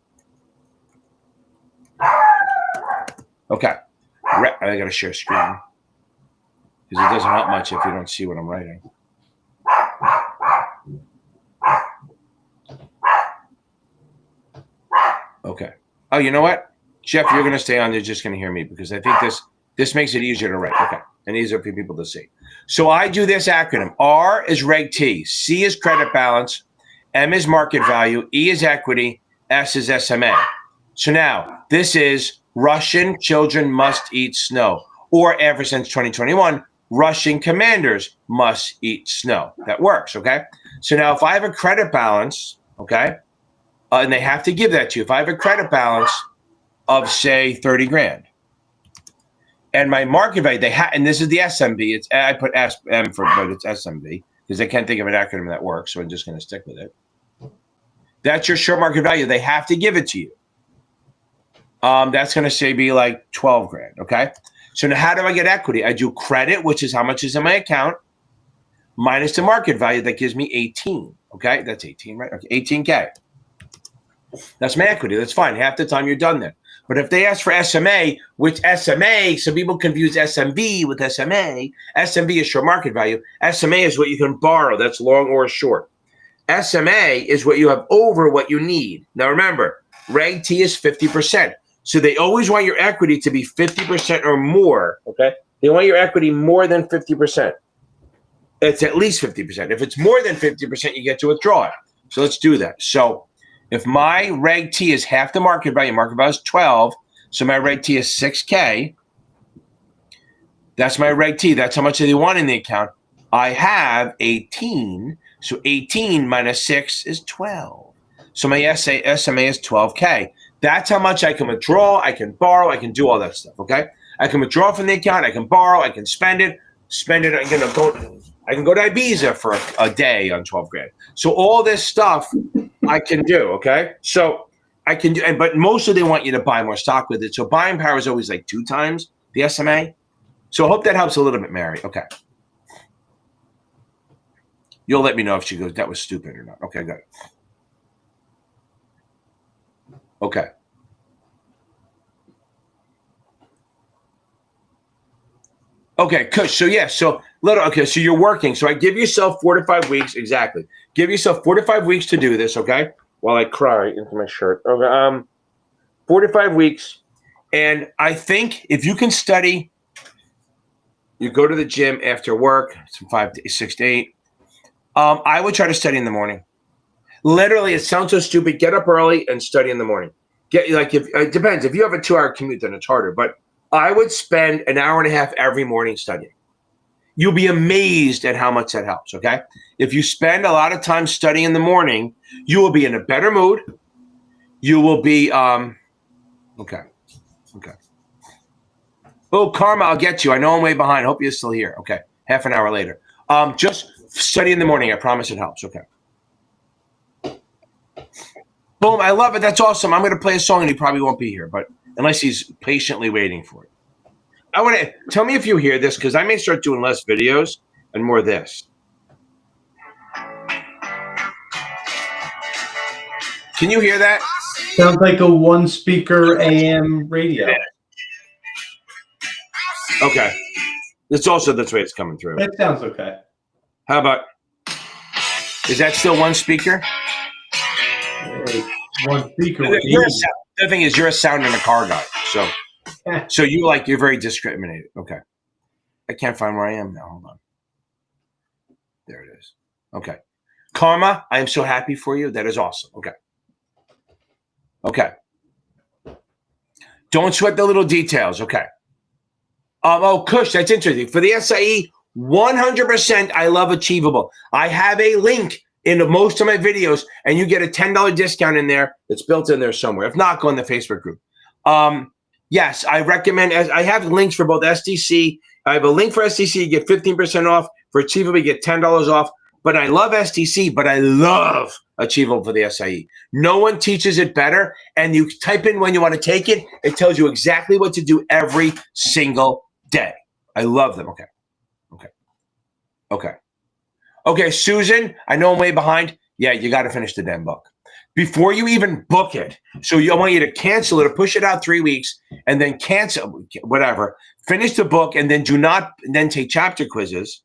Okay. I got to share screen because it doesn't help much if you don't see what I'm writing. Okay. Oh, you know what? Jeff, you're going to stay on. You're just going to hear me because I think this makes it easier to write. Okay. And easier for people to see. So I do this acronym. R is Reg T. C is credit balance. M is market value. E is equity. S is SMA. So now this is Russian children must eat snow. Or ever since 2021, Russian commanders must eat snow. That works. Okay. So now if I have a credit balance, okay, and they have to give that to you. If I have a credit balance of, say, 30 grand, and my market value, and this is the SMB. I put SM but it's SMB because I can't think of an acronym that works, so I'm just going to stick with it. That's your short market value. They have to give it to you. That's going to say be like 12 grand. Okay. So now how do I get equity? I do credit, which is how much is in my account, minus the market value. That gives me 18. Okay. That's 18, right? Okay. 18K. That's my equity. That's fine. Half the time you're done there. But if they ask for SMA, which SMA, some people confuse SMB with SMA. SMB is short market value. SMA is what you can borrow. That's long or short. SMA is what you have over what you need. Now remember, Reg T is 50%. So they always want your equity to be 50% or more. Okay. They want your equity more than 50%. It's at least 50%. If it's more than 50%, you get to withdraw it. So let's do that. So If my reg T is half the market value is 12, so my reg T is 6K. That's my reg T. That's how much they want in the account. I have 18, so 18 minus 6 is 12. So my SMA is 12K. That's how much I can withdraw, I can borrow, I can do all that stuff, okay? I can withdraw from the account, I can borrow, I can spend it, I can go to Ibiza for a day on 12 grand. So all this stuff I can do, okay? So I can do, but mostly they want you to buy more stock with it. So buying power is always like 2 times the SMA. So I hope that helps a little bit, Mary. Okay. You'll let me know if she goes, that was stupid or not. Okay, good. Okay. Okay, Kush. So yeah, so you're working. So I give yourself 4 to 5 weeks. Exactly. Give yourself 4 to 5 weeks to do this, okay? While I cry into my shirt. Okay. 4 to 5 weeks. And I think if you can study, you go to the gym after work, from 6 to 8. I would try to study in the morning. Literally, it sounds so stupid. Get up early and study in the morning. It depends. If you have a 2-hour commute, then it's harder. But I would spend an hour and a half every morning studying. You'll be amazed at how much that helps, okay? If you spend a lot of time studying in the morning, you will be in a better mood. You will be, okay. Oh, Karma, I'll get you. I know I'm way behind. I hope you're still here. Okay, half an hour later. Just study in the morning. I promise it helps, okay? Boom, I love it. That's awesome. I'm going to play a song and he probably won't be here, but unless he's patiently waiting for it. I want to tell me if you hear this because I may start doing less videos and more of this. Can you hear that? Sounds like a 1-speaker AM radio. Yeah. Okay. That's way it's coming through. That sounds okay. How about, is that still 1 speaker? Hey, 1 speaker. The thing is, you're a sound in a car guy. So you're very discriminated. Okay. I can't find where I am now. Hold on. There it is. Okay. Karma, I am so happy for you. That is awesome. Okay. Don't sweat the little details. Okay. Kush, that's interesting. For the SIE, 100% I love Achievable. I have a link in most of my videos, and you get a $10 discount in there that's built in there somewhere. If not, go in the Facebook group. Yes, I recommend, as I have links for both SDC. I have a link for SDC, you get 15% off. For Achievable, you get $10 off. But I love SDC, but I love Achievable for the SIE. No one teaches it better. And you type in when you want to take it. It tells you exactly what to do every single day. I love them. Okay, Susan, I know I'm way behind. Yeah, you got to finish the damn book before you even book it. So I want you to cancel it or push it out 3 weeks and then cancel, whatever. Finish the book and then then take chapter quizzes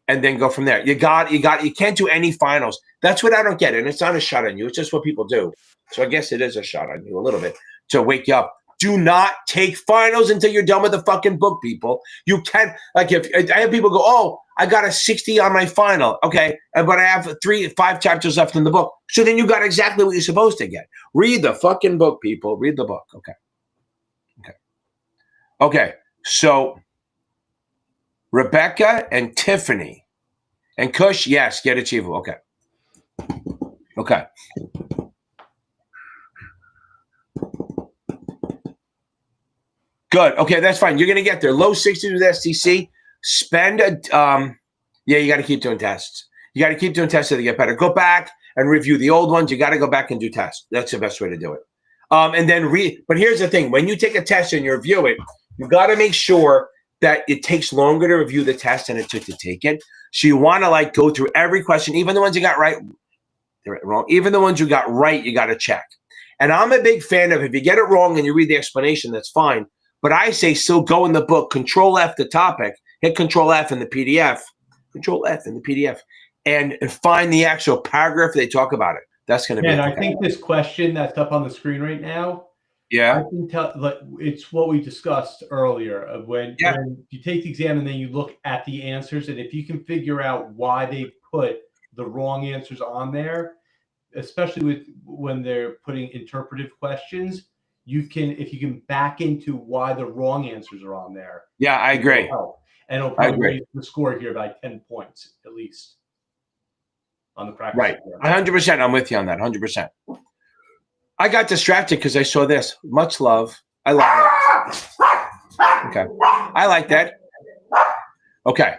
and then go from there. You can't do any finals. That's what I don't get. And it's not a shot on you. It's just what people do. So I guess it is a shot on you a little bit to wake you up. Do not take finals until you're done with the fucking book, people. You can't, if I have people go, oh, I got a 60 on my final. Okay, but I have 5 chapters left in the book. So then you got exactly what you're supposed to get. Read the fucking book, people. Read the book. Okay. So Rebecca and Tiffany and Kush, yes, get Achievable. Okay. Good. Okay, that's fine. You're going to get there. Low 60s with STC. Spend you got to keep doing tests. You got to keep doing tests so they get better. Go back and review the old ones. You got to go back and do tests. That's the best way to do it. And then but here's the thing. When you take a test and you review it, you got to make sure that it takes longer to review the test than it took to take it. So you want to go through every question, even the ones you got right, they're wrong. Even the ones you got right, you got to check. And I'm a big fan of if you get it wrong and you read the explanation, that's fine. But I say still go in the book, Control F the topic, hit Control F in the PDF, and find the actual paragraph they talk about it. That's going to be. And I think this question that's up on the screen right now, I can tell, it's what we discussed earlier of when you take the exam and then you look at the answers, and if you can figure out why they put the wrong answers on there, especially with when they're putting interpretive questions, if you can back into why the wrong answers are on there. Yeah, I agree. And it'll probably raise the score here by 10 points at least on the practice. Right. 100%. I'm with you on that. 100%. I got distracted because I saw this. Much love. I love it. Okay. I like that. Okay.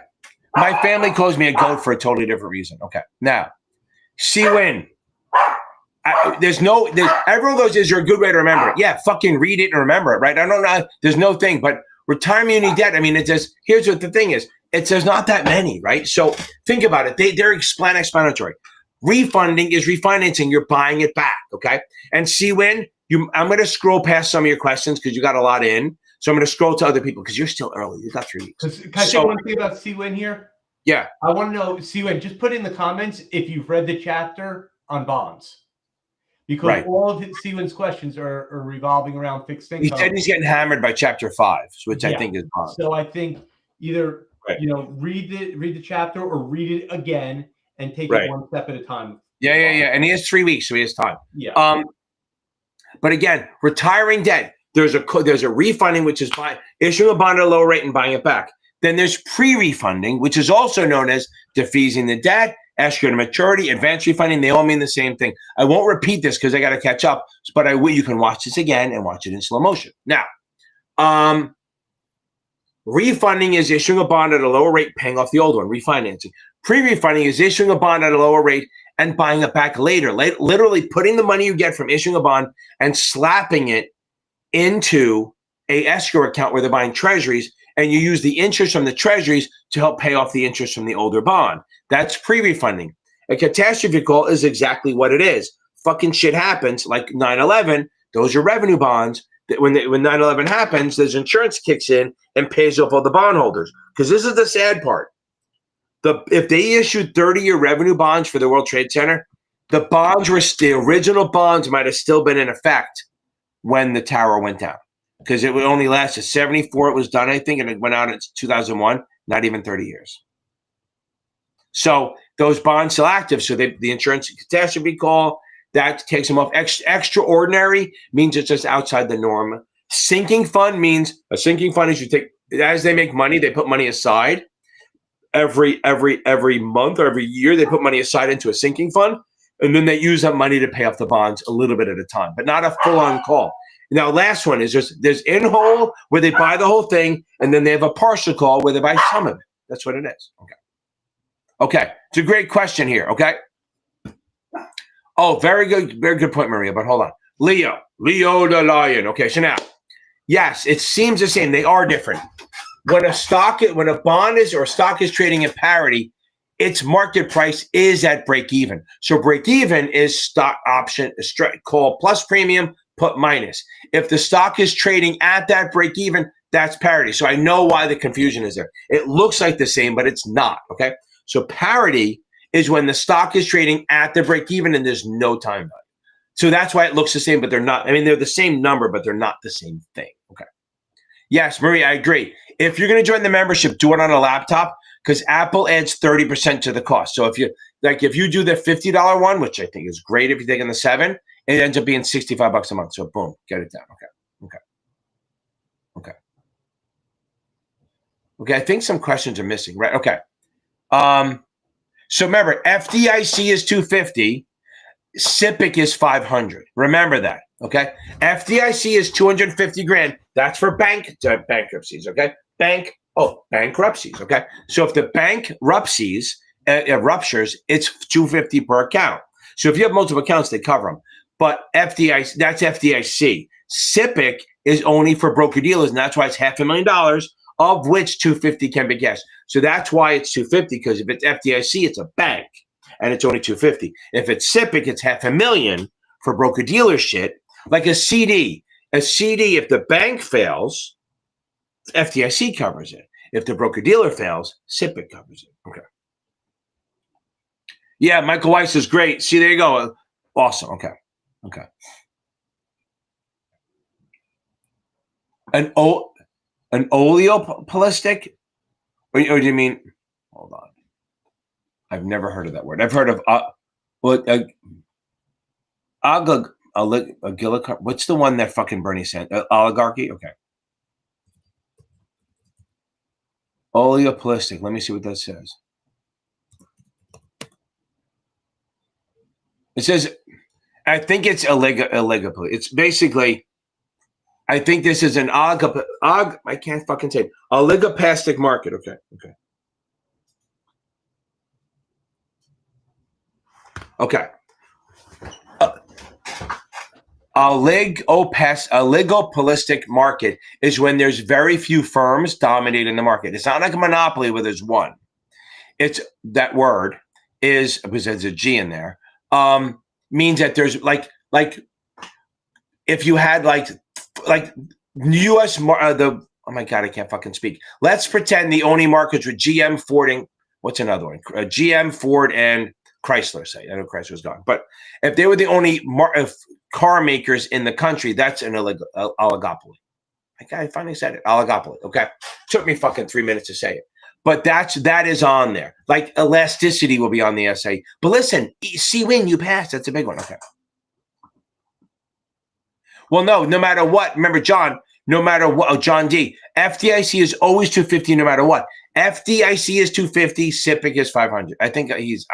My family calls me a goat for a totally different reason. Okay. Now, C-Win. Everyone goes, is there a good way to remember it? Yeah, fucking read it and remember it, right? I don't know. There's no thing, but retirement unity debt, I mean, it says, here's what the thing is. It says not that many, right? So think about it. They're explanatory. Refunding is refinancing. You're buying it back, okay? And C-Win, I'm going to scroll past some of your questions because you got a lot in. So I'm going to scroll to other people because you're still early. You got 3 weeks. Can I say one thing about C-Win here? Yeah. I want to know, C-Win, just put in the comments if you've read the chapter on bonds. Because all of C-Win's questions are revolving around fixed income. He said he's getting hammered by chapter 5, which I think is bonds. So I think either read the chapter or read it again and take it one step at a time. Yeah. And he has 3 weeks, so he has time. Yeah. But again, retiring debt. There's a refunding, which is issuing a bond at a lower rate and buying it back. Then there's pre-refunding, which is also known as defeasing the debt, escrow to maturity, advance refunding. They all mean the same thing. I won't repeat this because I got to catch up, but you can watch this again and watch it in slow motion. Now, refunding is issuing a bond at a lower rate, paying off the old one, refinancing. Pre-refunding is issuing a bond at a lower rate and buying it back later. Literally putting the money you get from issuing a bond and slapping it into a escrow account where they're buying treasuries, and you use the interest from the treasuries to help pay off the interest from the older bond. That's pre-refunding. A catastrophe call is exactly what it is. Fucking shit happens, like 9/11. Those are revenue bonds. When 9/11 happens, there's insurance kicks in and pays off all the bondholders. Because this is the sad part. If they issued 30-year revenue bonds for the World Trade Center, the original bonds might have still been in effect when the tower went down. Because it would only last to 74. It was done, I think, and it went out in 2001. Not even 30 years. So those bonds still active. So the insurance catastrophe call, that takes them off. Extraordinary means it's just outside the norm. Sinking fund means a sinking fund is as they make money, they put money aside. Every month or every year, they put money aside into a sinking fund, and then they use that money to pay off the bonds a little bit at a time, but not a full-on call. Now, last one is there's in whole where they buy the whole thing, and then they have a partial call where they buy some of it. That's what it is. Okay. It's a great question here. Okay. Oh, very good point, Maria. But hold on, Leo the lion. Okay, so now, yes, it seems the same. They are different. When a bond is or a stock is trading at parity, its market price is at break even. So break even is stock option call plus premium put minus. If the stock is trading at that break even, that's parity. So I know why the confusion is there. It looks like the same, but it's not. Okay. So parity is when the stock is trading at the break even and there's no time value. So that's why it looks the same, but they're not. I mean, they're the same number, but they're not the same thing. Okay. Yes, Maria, I agree. If you're going to join the membership, do it on a laptop because Apple adds 30% to the cost. So if you do the $50 one, which I think is great if you're taking the 7, it ends up being $65 a month. So boom, get it down. Okay. I think some questions are missing, right? Okay. So remember, FDIC is $250, SIPC is $500. Remember that. Okay. FDIC is $250,000. That's for bankruptcies. Okay. Bankruptcies. Okay. So if the bank ruptures, it's $250 per account. So if you have multiple accounts, they cover them. But FDIC, that's FDIC. SIPC is only for broker dealers, and that's why it's $500,000, of which $250 can be cashed. So that's why it's $250, because if it's FDIC, it's a bank, and it's only $250. If it's SIPC, it's $500,000 for broker dealer shit, like a CD. A CD, if the bank fails, FDIC covers it. If the broker dealer fails, SIPC covers it. Okay. Yeah, Michael Weiss is great. See, there you go. Awesome. Okay. An oleopolistic? Or do you mean? Hold on. I've never heard of that word. I've heard of What's the one that fucking Bernie sent? Oligarchy? Okay. Oleopolistic. Let me see what that says. It says, I think it's oligopoly. It's basically, I think this is an I can't fucking say it. Oligopastic market. Okay. Oligopolistic market is when there's very few firms dominating the market. It's not like a monopoly where there's one. It's that word is, because there's a G in there, means that there's like if you had like U.S. oh my God, I can't fucking speak. Let's pretend the only markets were GM, Ford, and what's another one? GM, Ford, and Chrysler. Say, I know Chrysler's gone, but if they were the only car makers in the country, that's an oligopoly. I finally said it. Oligopoly. Okay, took me fucking 3 minutes to say it, but that is on there. Like elasticity will be on the essay. But listen, win, you pass. That's a big one. Okay. Well, no matter what. Remember, John. No matter what. Oh, John D. FDIC is always 250. No matter what. FDIC is 250. SIPC is 500. I think he's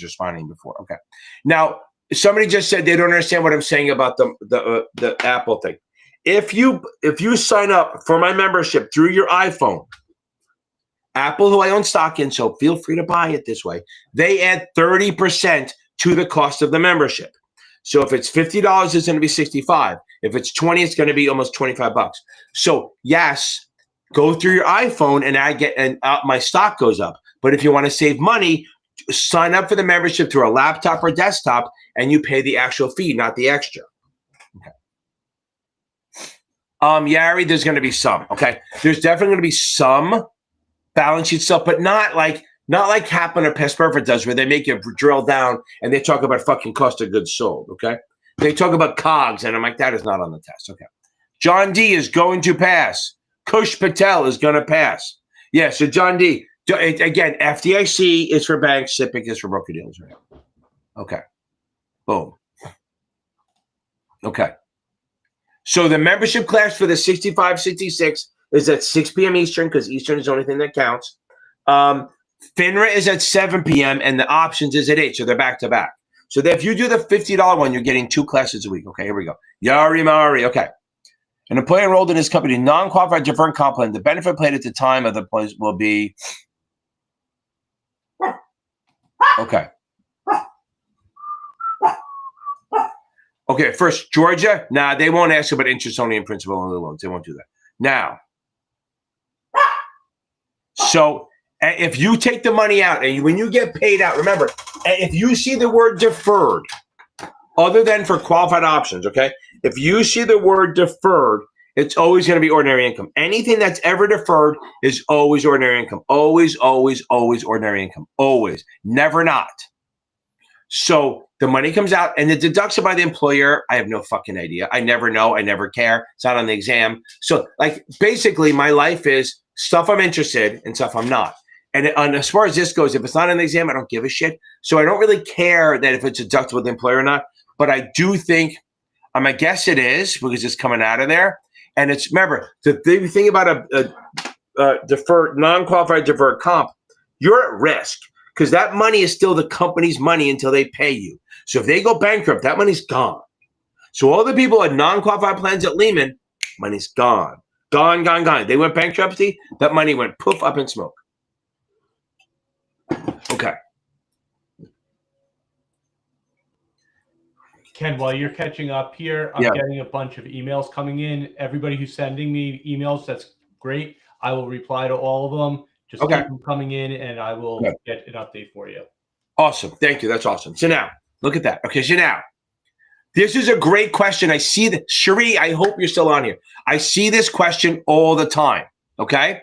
responding before. Okay. Now, somebody just said they don't understand what I'm saying about the Apple thing. If you sign up for my membership through your iPhone, Apple, who I own stock in, so feel free to buy it this way, they add 30% to the cost of the membership. So if it's $50, it's going to be $65. If it's $20, it's going to be almost $25. So yes, go through your iPhone and my stock goes up. But if you want to save money, sign up for the membership through a laptop or desktop, and you pay the actual fee, not the extra. Okay. Yari, there's going to be some. Okay, there's definitely going to be some balance sheet stuff, but not like Kaplan or Pest Perfect does, where they make you drill down and they talk about fucking cost of goods sold. Okay, they talk about COGS, and I'm like, that is not on the test. Okay, John D is going to pass. Kush Patel is going to pass. Yeah, so John D. Again, FDIC is for banks, SIPC is for broker dealers. Right? Okay, boom. Okay, so the membership class for the 65-66 is at 6 p.m. Eastern, because Eastern is the only thing that counts. FINRA is at 7 p.m. and the options is at 8, so they're back to back. So that if you do the $50 one, you're getting 2 classes a week. Okay, here we go. Yari Mari. Okay. An employee enrolled in his company, non-qualified deferred comp plan. The benefit paid at the time of the place will be. Okay. Okay, first, Georgia. Nah, they won't ask about interest only and principal only loans. They won't do that. Now, so if you take the money out and when you get paid out, remember, if you see the word deferred, other than for qualified options, okay? If you see the word deferred, it's always going to be ordinary income. Anything that's ever deferred is always ordinary income. Always, always, always ordinary income. Always. Never not. So the money comes out and the deduction by the employer, I have no fucking idea. I never know. I never care. It's not on the exam. So like basically my life is stuff I'm interested in, stuff I'm not. And as far as this goes, if it's not on the exam, I don't give a shit. So I don't really care that if it's deductible with the employer or not. But I do think, I guess it is because it's coming out of there. And it's, remember, the big thing about a deferred, non-qualified deferred comp, you're at risk because that money is still the company's money until they pay you. So if they go bankrupt, that money's gone. So all the people at non-qualified plans at Lehman, money's gone. Gone, gone, gone. They went bankruptcy, that money went poof up in smoke. Okay. Ken, while you're catching up here, I'm getting a bunch of emails coming in. Everybody who's sending me emails, that's great. I will reply to all of them. Just keep them coming in, and I will get an update for you. Awesome. Thank you. That's awesome. So now, look at that. Okay, so now, this is a great question. I see that. Cherie, I hope you're still on here. I see this question all the time, okay?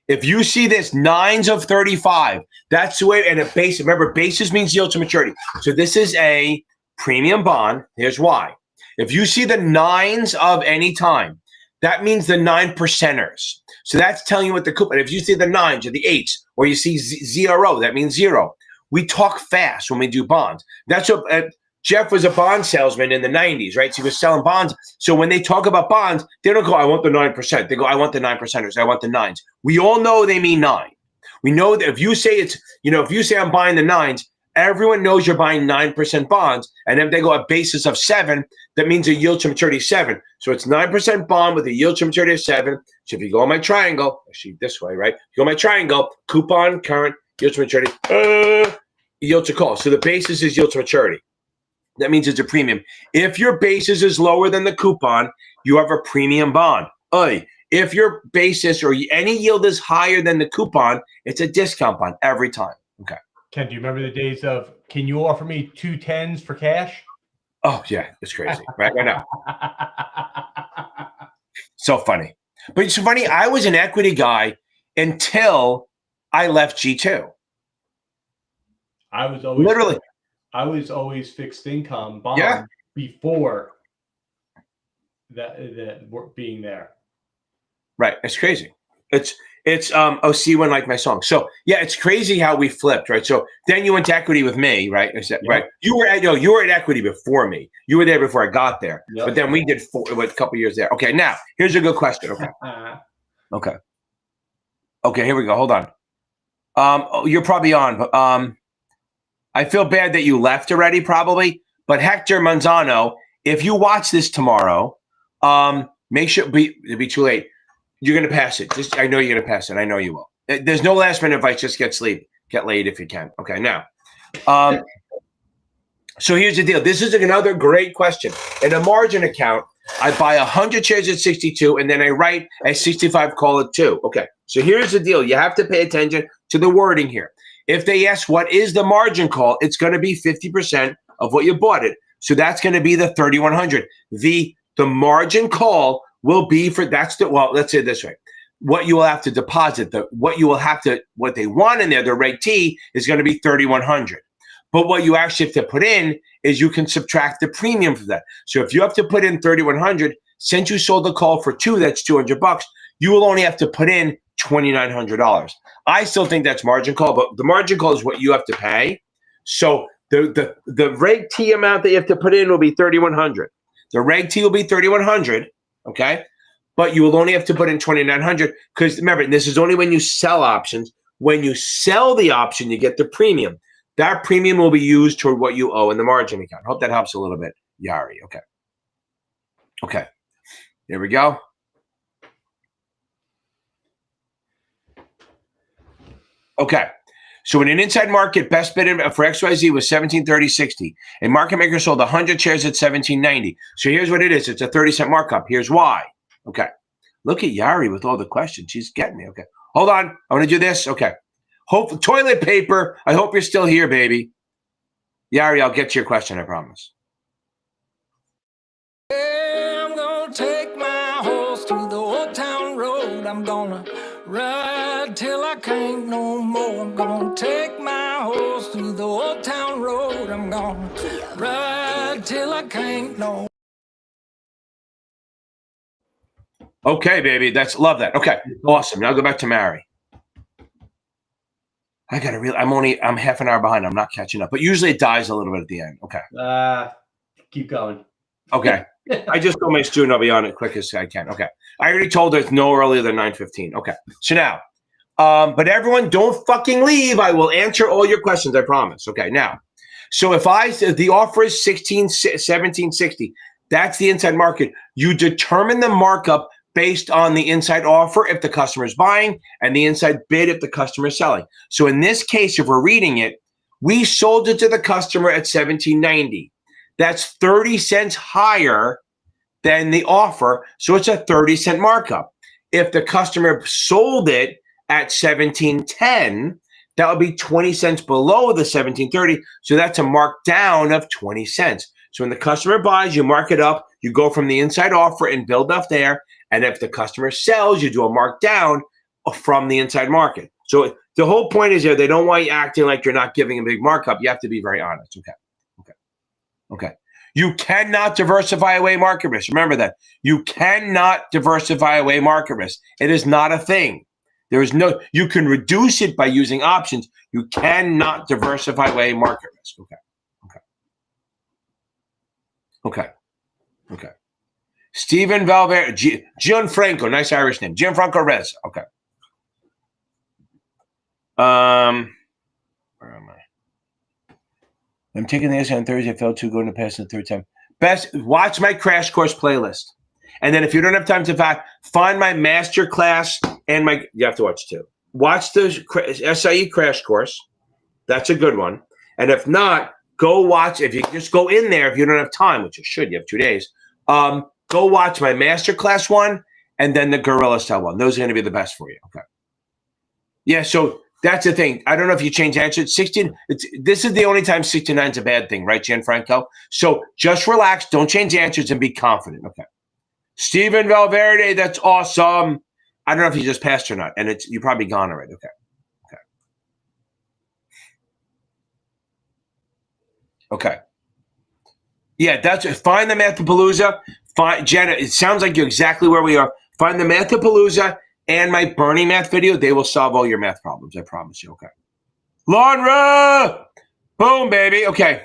If you see this 9s of 35, that's the way, and a base, remember, basis means yield to maturity. So this is a premium bond. Here's why. If you see the 9s of any time, that means the 9%ers. So that's telling you what the coupon. If you see the 9s or the 8s, or you see 0, that means 0. We talk fast when we do bonds. That's what Jeff was a bond salesman in the 90s, right? So he was selling bonds. So when they talk about bonds, they don't go, I want the 9%. They go, I want the 9%ers. I want the 9s. We all know they mean 9. We know that if you say it's, if you say I'm buying the 9s, everyone knows you're buying 9% bonds. And if they go a basis of 7, that means a yield to maturity of 7. So it's 9% bond with a yield to maturity of 7. So if you go on my triangle, actually this way, right? You go on my triangle, coupon, current, yield to maturity, yield to call. So the basis is yield to maturity. That means it's a premium. If your basis is lower than the coupon, you have a premium bond. If your basis or any yield is higher than the coupon, it's a discount bond every time. Okay. Ken, do you remember the days of, can you offer me 2 10s for cash? Oh, yeah. It's crazy. Right now. So funny. But it's funny. I was an equity guy until I left G2. I was always literally. I was always fixed income bond before that being there. Right. It's crazy. It's see one like my song. So yeah, it's crazy how we flipped, right? So then you went to equity with me, right? Right. You were at equity before me. You were there before I got there. Yep. But then we did a couple years there. Okay, now here's a good question. Okay. Okay, here we go. Hold on. You're probably on, but I feel bad that you left already, probably. But Hector Manzano, if you watch this tomorrow, make sure it'll be too late. You're going to pass it. I know you're going to pass it. I know you will. There's no last minute advice. Just get sleep. Get laid if you can. Okay, now. So here's the deal. This is another great question. In a margin account, I buy 100 shares at 62, and then I write at 65, call it 2. Okay, so here's the deal. You have to pay attention to the wording here. If they ask what is the margin call, it's going to be 50% of what you bought it. So that's going to be the 3,100. The margin call will be let's say it this way. What you will have to deposit, what they want in there, the reg T is going to be 3,100. But what you actually have to put in is you can subtract the premium for that. So if you have to put in 3,100, since you sold the call for 2, that's $200. You will only have to put in $2,900. I still think that's margin call, but the margin call is what you have to pay. So the reg T amount that you have to put in will be 3,100. The reg T will be 3,100. Okay, but you will only have to put in 2,900 because remember, this is only when you sell options. When you sell the option, you get the premium. That premium will be used toward what you owe in the margin account. Hope that helps a little bit, Yari. Okay. There we go. Okay. So in an inside market, best bid for XYZ was 1730.60. A market maker sold 100 shares at 1790. So here's what it is. It's a 30-cent markup. Here's why. Okay. Look at Yari with all the questions. She's getting me. Okay. Hold on. I want to do this. Okay. Toilet paper. I hope you're still here, baby. Yari, I'll get to your question, I promise. Yeah, I'm going to take my horse to the old town road. I'm going to ride till I can't no more. I'm gonna take my horse to the old town road. I'm gonna ride till I can't no more. Okay, baby. Love that. Okay. Awesome. Now go back to Mary. I'm half an hour behind. I'm not catching up. But usually it dies a little bit at the end. Okay. Keep going. Okay. I just told my student I'll be on it quick as I can. Okay. I already told her it's no earlier than 9:15. Okay. So now, but everyone don't fucking leave. I will answer all your questions. I promise. Okay. Now, so if the offer is 1760, that's the inside market. You determine the markup based on the inside offer if the customer is buying and the inside bid if the customer is selling. So in this case, if we're reading it, we sold it to the customer at 1790. That's 30 cents higher than the offer. So it's a 30-cent markup. If the customer sold it at 1710, that would be 20 cents below the 1730. So that's a markdown of 20 cents. So when the customer buys, you mark it up, you go from the inside offer and build up there. And if the customer sells, you do a markdown from the inside market. So the whole point is here, they don't want you acting like you're not giving a big markup. You have to be very honest. Okay. You cannot diversify away market risk. Remember that. You cannot diversify away market risk. It is not a thing. You can reduce it by using options. You cannot diversify away market risk. Okay. Stephen Valverde, Gianfranco, nice Irish name. Gianfranco Rez. Okay. Where am I? I'm taking the SIE on Thursday. I failed to go into pass the third time. Best, watch my crash course playlist. And then if you don't have time to find my master class and you have to watch two. Watch the SIE crash course. That's a good one. And if not, go watch, if you just go in there, if you don't have time, which you should, you have 2 days, go watch my masterclass one and then the Guerrilla Style one. Those are going to be the best for you. Okay. Yeah, so that's the thing. I don't know if you change answers. 16, this is the only time 69 is a bad thing, right, Gianfranco? So just relax, don't change answers, and be confident. Okay. Stephen Valverde, that's awesome. I don't know if you just passed or not, and you're probably gone already. Okay. Okay. Yeah, that's it. Find the Mathapalooza. Jenna, it sounds like you're exactly where we are. Find the Mathapalooza and my Bernie math video. They will solve all your math problems. I promise you. Okay. Laura! Boom, baby. Okay.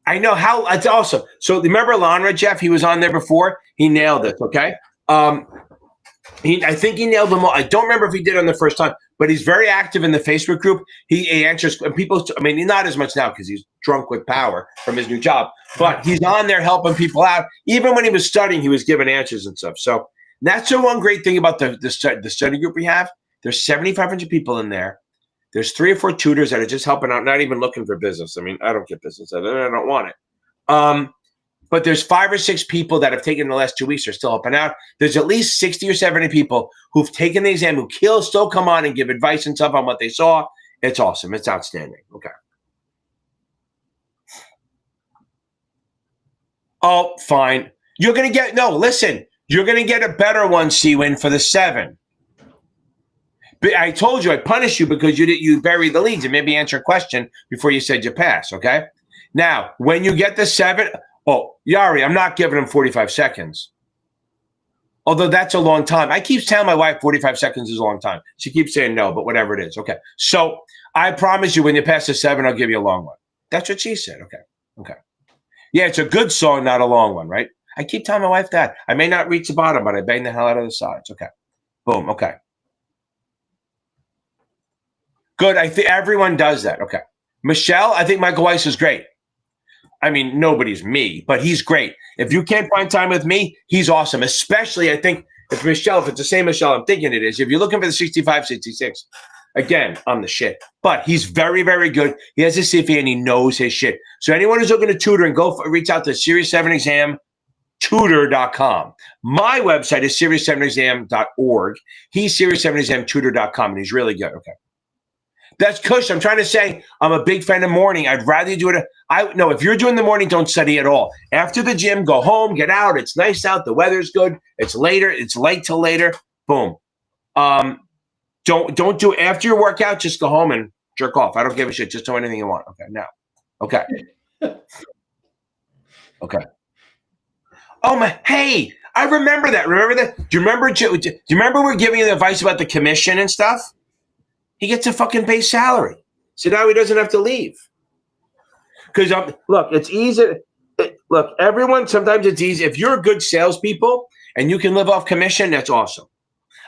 I know how. That's awesome. So remember Lonra, Jeff? He was on there before. He nailed it. Okay. I think he nailed them all. I don't remember if he did on the first time, but he's very active in the Facebook group. He answers people. I mean, not as much now because he's drunk with power from his new job, but he's on there helping people out. Even when he was studying, he was giving answers and stuff. So that's the one great thing about the study group we have. There's 7,500 people in there. There's 3 or 4 tutors that are just helping out, not even looking for business. I mean, I don't get business. I don't want it. But there's 5 or 6 people that have taken the last 2 weeks are still helping out. There's at least 60 or 70 people who've taken the exam who still come on and give advice and stuff on what they saw. It's awesome. It's outstanding. Okay. Oh, fine. You're going to get, no, listen, you're going to get a better one, C-Win, for the 7. But I told you I'd punish you because you buried the leads and maybe answer a question before you said you pass, okay? Now, when you get the 7, oh, Yari, I'm not giving him 45 seconds. Although that's a long time. I keep telling my wife 45 seconds is a long time. She keeps saying no, but whatever it is. Okay. So I promise you when you pass the 7, I'll give you a long one. That's what she said. Okay. Okay. Yeah, it's a good song, not a long one, right? I keep telling my wife that. I may not reach the bottom, but I bang the hell out of the sides. Okay. Boom. Okay. Good. I think everyone does that. Okay. Michelle, I think Michael Weiss is great. I mean, nobody's me, but he's great. If you can't find time with me, he's awesome. Especially, I think, if it's the same Michelle I'm thinking it is, if you're looking for the 65, 66, again, I'm the shit. But he's very, very good. He has a CFA and he knows his shit. So anyone who's looking to tutor, and reach out to Series 7 Exam tutor.com. My website is series7exam.org. He's series7examtutor.com, and he's really good. Okay. That's Kush. I'm trying to say I'm a big fan of morning. I'd rather you do it. No, if you're doing the morning, don't study at all. After the gym, go home, get out. It's nice out. The weather's good. It's later. It's late till later. Boom. Don't do it after your workout. Just go home and jerk off. I don't give a shit. Just do anything you want. Okay. Now. Okay. Okay. Oh my. Hey, I remember that. Remember that? Do you remember we're giving you the advice about the commission and stuff? He gets a fucking base salary. So now he doesn't have to leave. Because, look, it's easy. Look, everyone, sometimes it's easy. If you're a good salespeople and you can live off commission, that's awesome.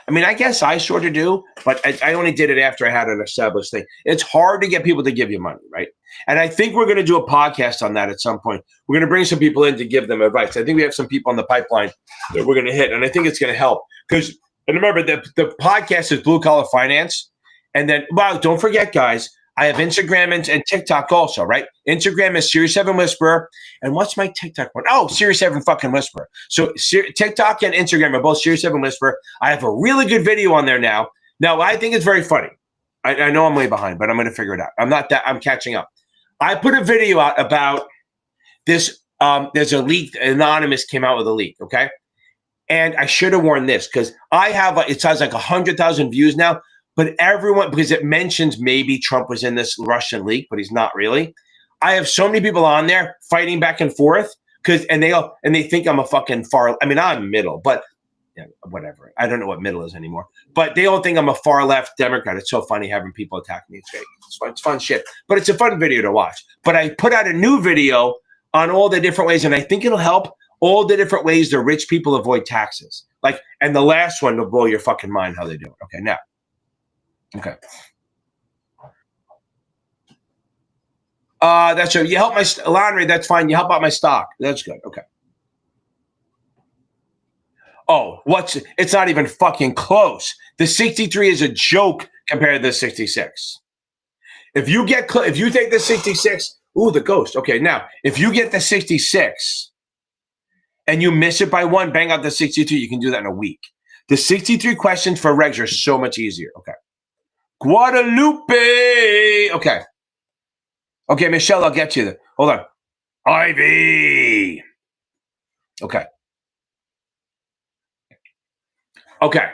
I mean, I guess I sort of do, but I only did it after I had an established thing. It's hard to get people to give you money, right? And I think we're going to do a podcast on that at some point. We're going to bring some people in to give them advice. I think we have some people on the pipeline that we're going to hit, and I think it's going to help. Because, and remember, the podcast is Blue Collar Finance. And then, wow, don't forget, guys, I have Instagram and TikTok also, right? Instagram is Series 7 Whisperer. And what's my TikTok one? Oh, Series 7 fucking Whisperer. So TikTok and Instagram are both Series 7 Whisperer. I have a really good video on there now. Now, I think it's very funny. I know I'm way behind, but I'm going to figure it out. I'm catching up. I put a video out about this. There's a leak. Anonymous came out with a leak, okay? And I should have worn this because I have, it sounds like 100,000 views now. But everyone, because it mentions maybe Trump was in this Russian leak, but he's not really. I have so many people on there fighting back and forth and they think I'm a fucking I'm middle, but yeah, whatever. I don't know what middle is anymore. But they all think I'm a far left Democrat. It's so funny having people attack me. It's great. It's fun shit. But it's a fun video to watch. But I put out a new video on all the different ways. And I think it'll help all the different ways the rich people avoid taxes. Like, and the last one will blow your fucking mind how they do it. Okay, now. Okay. That's right. You help my laundry. That's fine. You help out my stock. That's good. Okay. Oh, it's not even fucking close. The 63 is a joke compared to the 66. If you take the 66, ooh, the ghost. Okay, now, if you get the 66 and you miss it by one, bang out the 62, you can do that in a week. The 63 questions for regs are so much easier. Okay. Guadalupe. Okay. Okay, Michelle, I'll get you there. Hold on. Ivy. Okay. Okay.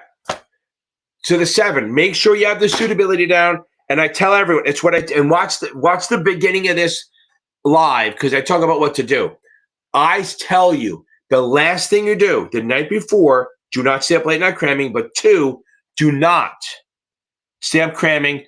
So the 7, make sure you have the suitability down. And I tell everyone, it's what and watch the beginning of this live, because I talk about what to do. I tell you, the last thing you do the night before, do not stay up late night cramming, but 2, do not stay up cramming,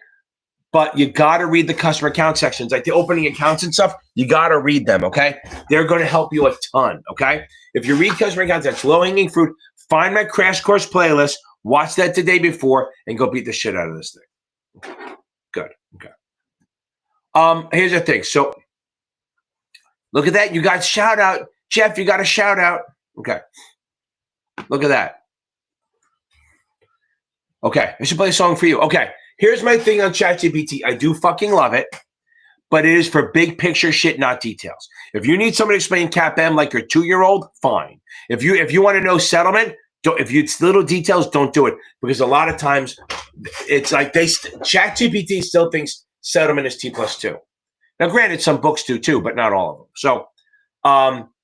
but you got to read the customer account sections, like the opening accounts and stuff. You got to read them, okay? They're going to help you a ton, okay? If you read customer accounts, that's low-hanging fruit. Find my crash course playlist, watch that the day before, and go beat the shit out of this thing. Good, okay. Here's the thing. So look at that. You got shout out. Jeff, you got a shout out. Okay. Look at that. Okay. I should play a song for you. Okay. Here's my thing on ChatGPT. I do fucking love it, but it is for big picture shit, not details. If you need somebody to explain CAPM like your 2-year-old, fine. If you want to know settlement, if it's little details, don't do it, because a lot of times it's like ChatGPT still thinks settlement is T+2. Now, granted, some books do too, but not all of them. So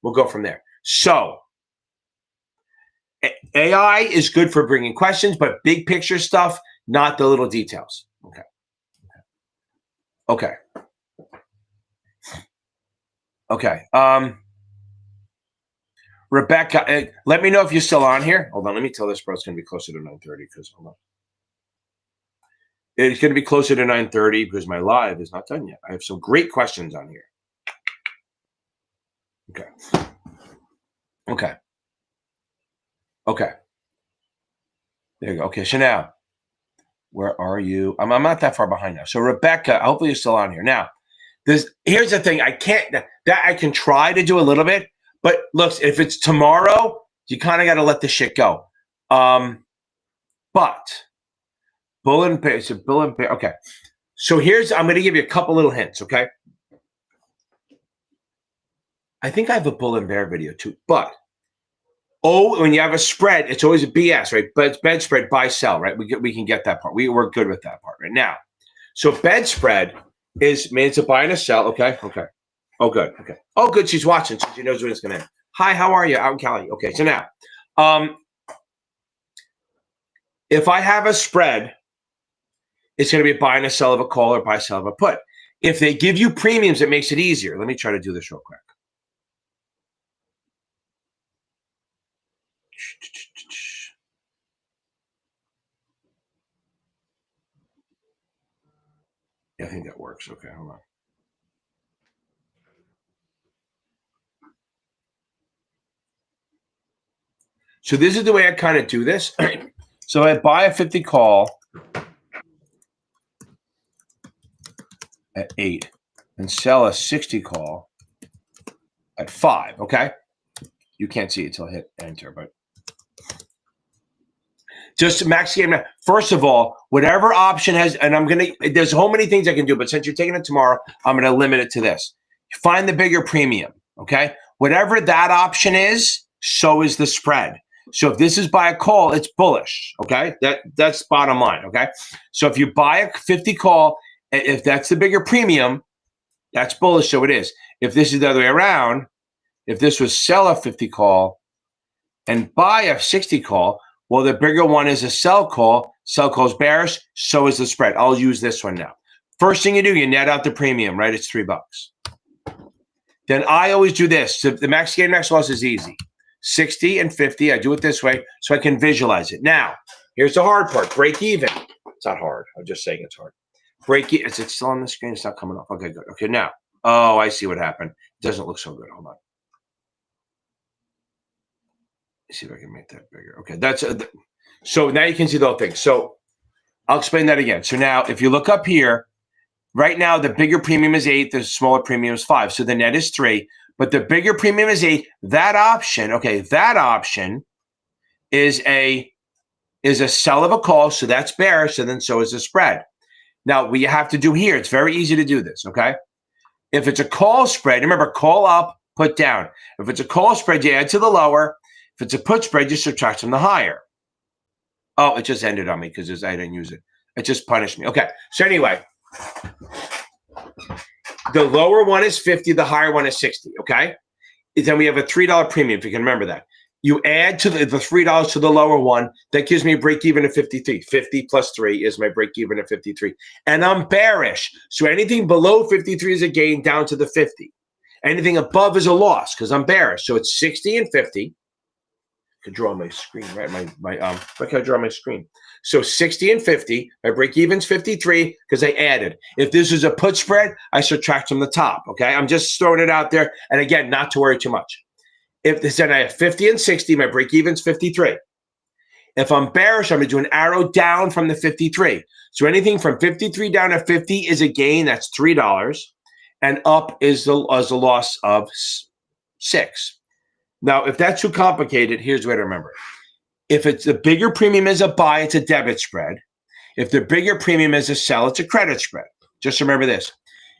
we'll go from there. So AI is good for bringing questions, but big picture stuff, not the little details. Okay. Rebecca, let me know if you're still on here. Hold on, let me tell this bro it's going to be closer to 9:30 because hold on. It's going to be closer to 9:30 because my live is not done yet. I have some great questions on here. Okay. There you go. Okay, so now, where are you? I'm not that far behind now. So Rebecca, hopefully you're still on here. Now, here's the thing. I can try to do a little bit, but look, if it's tomorrow, you kind of got to let the shit go. But bull and bear. So bull and bear. Okay. So I'm going to give you a couple little hints. Okay. I think I have a bull and bear video too, but when you have a spread, it's always a BS, right? But it's bedspread, buy, sell, right? We can get that part. We're good with that part right now. So bedspread it's a buy and a sell. Okay. Oh, good. Okay. Oh, good. She's watching, so she knows when it's going to end. Hi, how are you? Out in Cali. Okay. So now, if I have a spread, it's going to be a buy and a sell of a call or buy, sell of a put. If they give you premiums, it makes it easier. Let me try to do this real quick. Yeah, I think that works. Okay, hold on. So this is the way I kind of do this. So I buy a 50 call at 8 and sell a 60 call at 5. Okay. You can't see it till I hit enter, but just max game. First of all, whatever option has, and there's so many things I can do, but since you're taking it tomorrow, I'm going to limit it to this. Find the bigger premium. Okay. Whatever that option is, so is the spread. So if this is buy a call, it's bullish. Okay. That's bottom line. Okay. So if you buy a 50 call, if that's the bigger premium, that's bullish. So it is. If this is the other way around, if this was sell a 50 call and buy a 60 call, well, the bigger one is a sell call. Sell call is bearish. So is the spread. I'll use this one now. First thing you do, you net out the premium, right? It's $3. Then I always do this. So the max gain, max loss is easy. 60 and 50. I do it this way so I can visualize it. Now, here's the hard part. Break even. It's not hard. I'm just saying it's hard. Break it. Is it still on the screen? It's not coming up. Okay, good. Okay, now. Oh, I see what happened. Doesn't look so good. Hold on. Let's see if I can make that bigger. Okay, that's so now you can see the whole thing. So I'll explain that again. So now if you look up here, right now the bigger premium is 8, the smaller premium is 5. So the net is 3, but the bigger premium is 8. That option, okay, that option is a sell of a call, so that's bearish, and then so is the spread. Now, what you have to do here, it's very easy to do this, okay? If it's a call spread, remember, call up, put down. If it's a call spread, you add to the lower. If it's a put spread, you subtract from the higher. Oh, it just ended on me because I didn't use it. It just punished me. Okay, so anyway, the lower one is 50, the higher one is 60, okay? Then we have a $3 premium, if you can remember that. You add to the $3 to the lower one, that gives me a break even of 53. 50 plus 3 is my break even of 53. And I'm bearish. So anything below 53 is a gain down to the 50. Anything above is a loss because I'm bearish. So it's 60 and 50. I could draw my screen, right? Where can I draw my screen? So 60 and 50, my break even's 53 because I added. If this is a put spread, I subtract from the top. Okay. I'm just throwing it out there. And again, not to worry too much. If this, then I have 50 and 60, my break even's 53. If I'm bearish, I'm going to do an arrow down from the 53. So anything from 53 down to 50 is a gain. That's $3. And up is a loss of 6. Now, if that's too complicated, here's what to remember. If it's the bigger premium is a buy, it's a debit spread. If the bigger premium is a sell, it's a credit spread. Just remember this.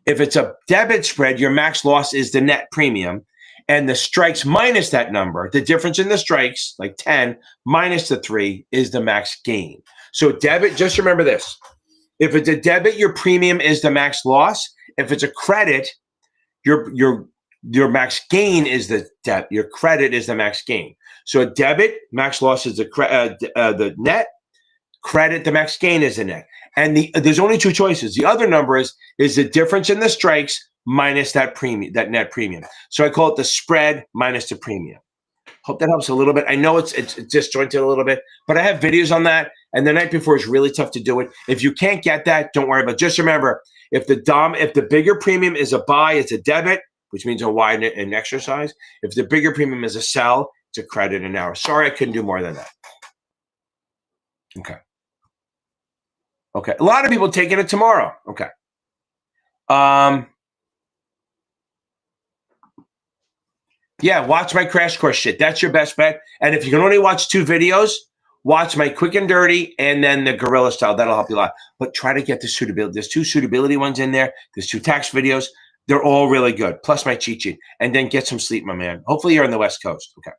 If it's a debit spread, your max loss is the net premium. And the strikes minus that number, the difference in the strikes, like 10 minus the 3, is the max gain. So debit, just remember this. If it's a debit, your premium is the max loss. If it's a credit, your max gain is the debt. Your credit is the max gain. So a debit, max loss is the net. Credit, the max gain is the net. And there's only 2 choices. The other number is the difference in the strikes minus that premium, that net premium. So I call it the spread minus the premium. Hope that helps a little bit. I know it's disjointed a little bit, but I have videos on that. And the night before is really tough to do it. If you can't get that, don't worry. But just remember, if the bigger premium is a buy, it's a debit, which means a wide and exercise. If the bigger premium is a sell, it's a credit and arrow. Sorry, I couldn't do more than that. Okay. Okay. A lot of people taking it tomorrow. Okay. Yeah, watch my crash course shit. That's your best bet. And if you can only watch 2 videos, watch my quick and dirty and then the gorilla style. That'll help you a lot. But try to get the suitability. There's 2 suitability ones in there. There's 2 tax videos. They're all really good. Plus my cheat sheet. And then get some sleep, my man. Hopefully you're on the West Coast. Okay.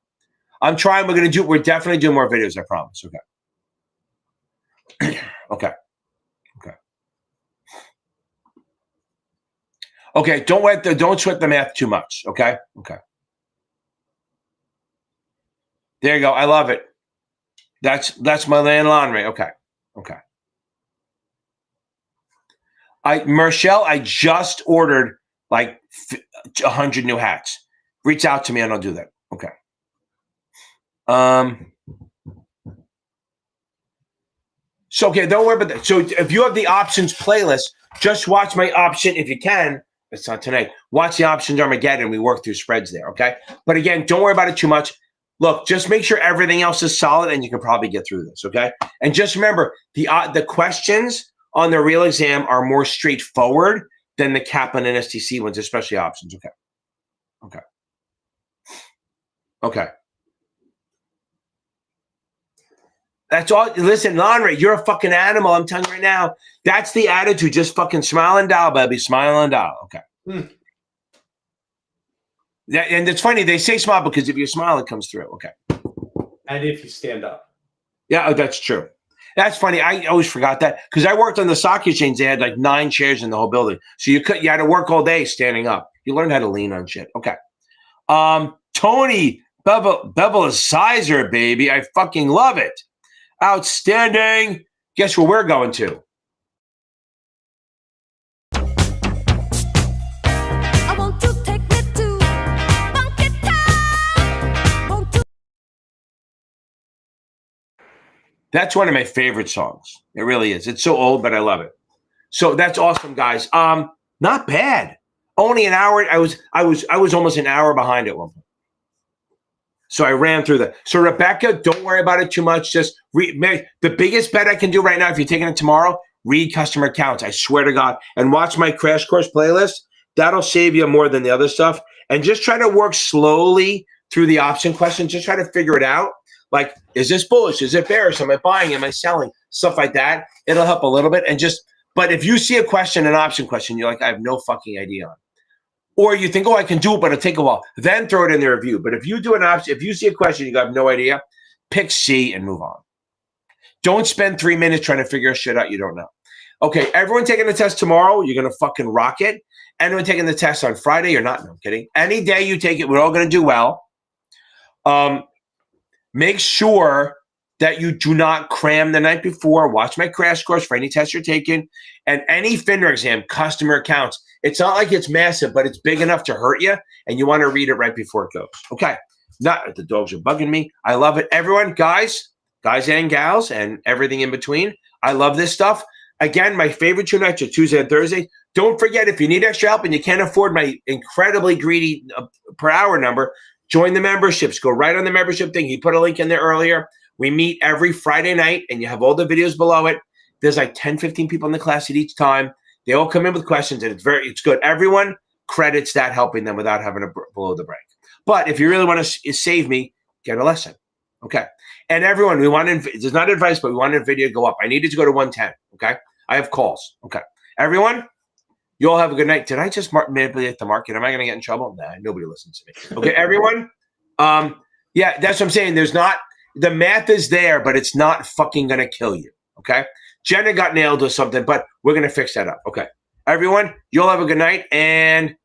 I'm trying. We're definitely doing more videos, I promise. Okay. Okay. Okay. Okay. Don't sweat the math too much. Okay. Okay. There you go. I love it. That's my land laundry. Okay. Okay. Marshall, I just ordered like 100 new hats. Reach out to me and I'll do that. Okay. So, okay, don't worry about that. So if you have the options playlist, just watch my option if you can. It's not tonight. Watch the options Armageddon. We work through spreads there, okay? But again, don't worry about it too much. Look, just make sure everything else is solid and you can probably get through this, okay? And just remember, the questions on the real exam are more straightforward than the Kaplan and STC ones, especially options, okay? Okay. Okay. That's all. Listen, Lonray, you're a fucking animal. I'm telling you right now. That's the attitude. Just fucking smile and dial, baby. Smile and dial. Okay. Yeah, and it's funny. They say smile because if you smile, it comes through. Okay. And if you stand up. Yeah, that's true. That's funny. I always forgot that because I worked on the stock exchange. They had like 9 chairs in the whole building. So you had to work all day standing up. You learned how to lean on shit. Okay. Tony Bevel Sizer, baby. I fucking love it. Outstanding. Guess where we're going to? I want to take me to Funky Town. That's one of my favorite songs. It really is. It's so old, but I love it. So that's awesome, guys. Not bad. Only an hour. I was almost an hour behind at one point. So I ran through that. So Rebecca, don't worry about it too much. Just read. The biggest bet I can do right now, if you're taking it tomorrow, read customer accounts. I swear to God. And watch my crash course playlist. That'll save you more than the other stuff. And just try to work slowly through the option questions. Just try to figure it out. Like, is this bullish? Is it bearish? Am I buying? Am I selling? Stuff like that. It'll help a little bit. But if you see a question, an option question, you're like, I have no fucking idea on. Or you think, oh, I can do it, but it'll take a while. Then throw it in the review. But if you do an option, if you see a question, you have no idea, pick C and move on. Don't spend 3 minutes trying to figure shit out you don't know. Okay, everyone taking the test tomorrow, you're going to fucking rock it. Anyone taking the test on Friday, you're not. No, I'm kidding. Any day you take it, we're all going to do well. Make sure that you do not cram the night before. Watch my crash course for any test you're taking. And any FINRA exam, customer accounts. It's not like it's massive, but it's big enough to hurt you, and you want to read it right before it goes. Okay. Not the dogs are bugging me. I love it. Everyone, guys and gals, and everything in between. I love this stuff. Again, my favorite 2 nights are Tuesday and Thursday. Don't forget, if you need extra help and you can't afford my incredibly greedy per hour number, join the memberships. Go right on the membership thing. He put a link in there earlier. We meet every Friday night, and you have all the videos below it. There's like 10, 15 people in the class at each time. They all come in with questions, and it's good. Everyone credits that helping them without having to blow the break. But if you really want to save me, get a lesson. Okay. And everyone, there's not advice, but we want a video to go up. I needed to go to 110. Okay. I have calls. Okay. Everyone, you all have a good night. Did I just manipulate the market? Am I going to get in trouble? Nah, nobody listens to me. Okay, everyone. Yeah, that's what I'm saying. The math is there, but it's not fucking going to kill you. Okay. Jenna got nailed or something, but we're going to fix that up. Okay. Everyone, you all have a good night, and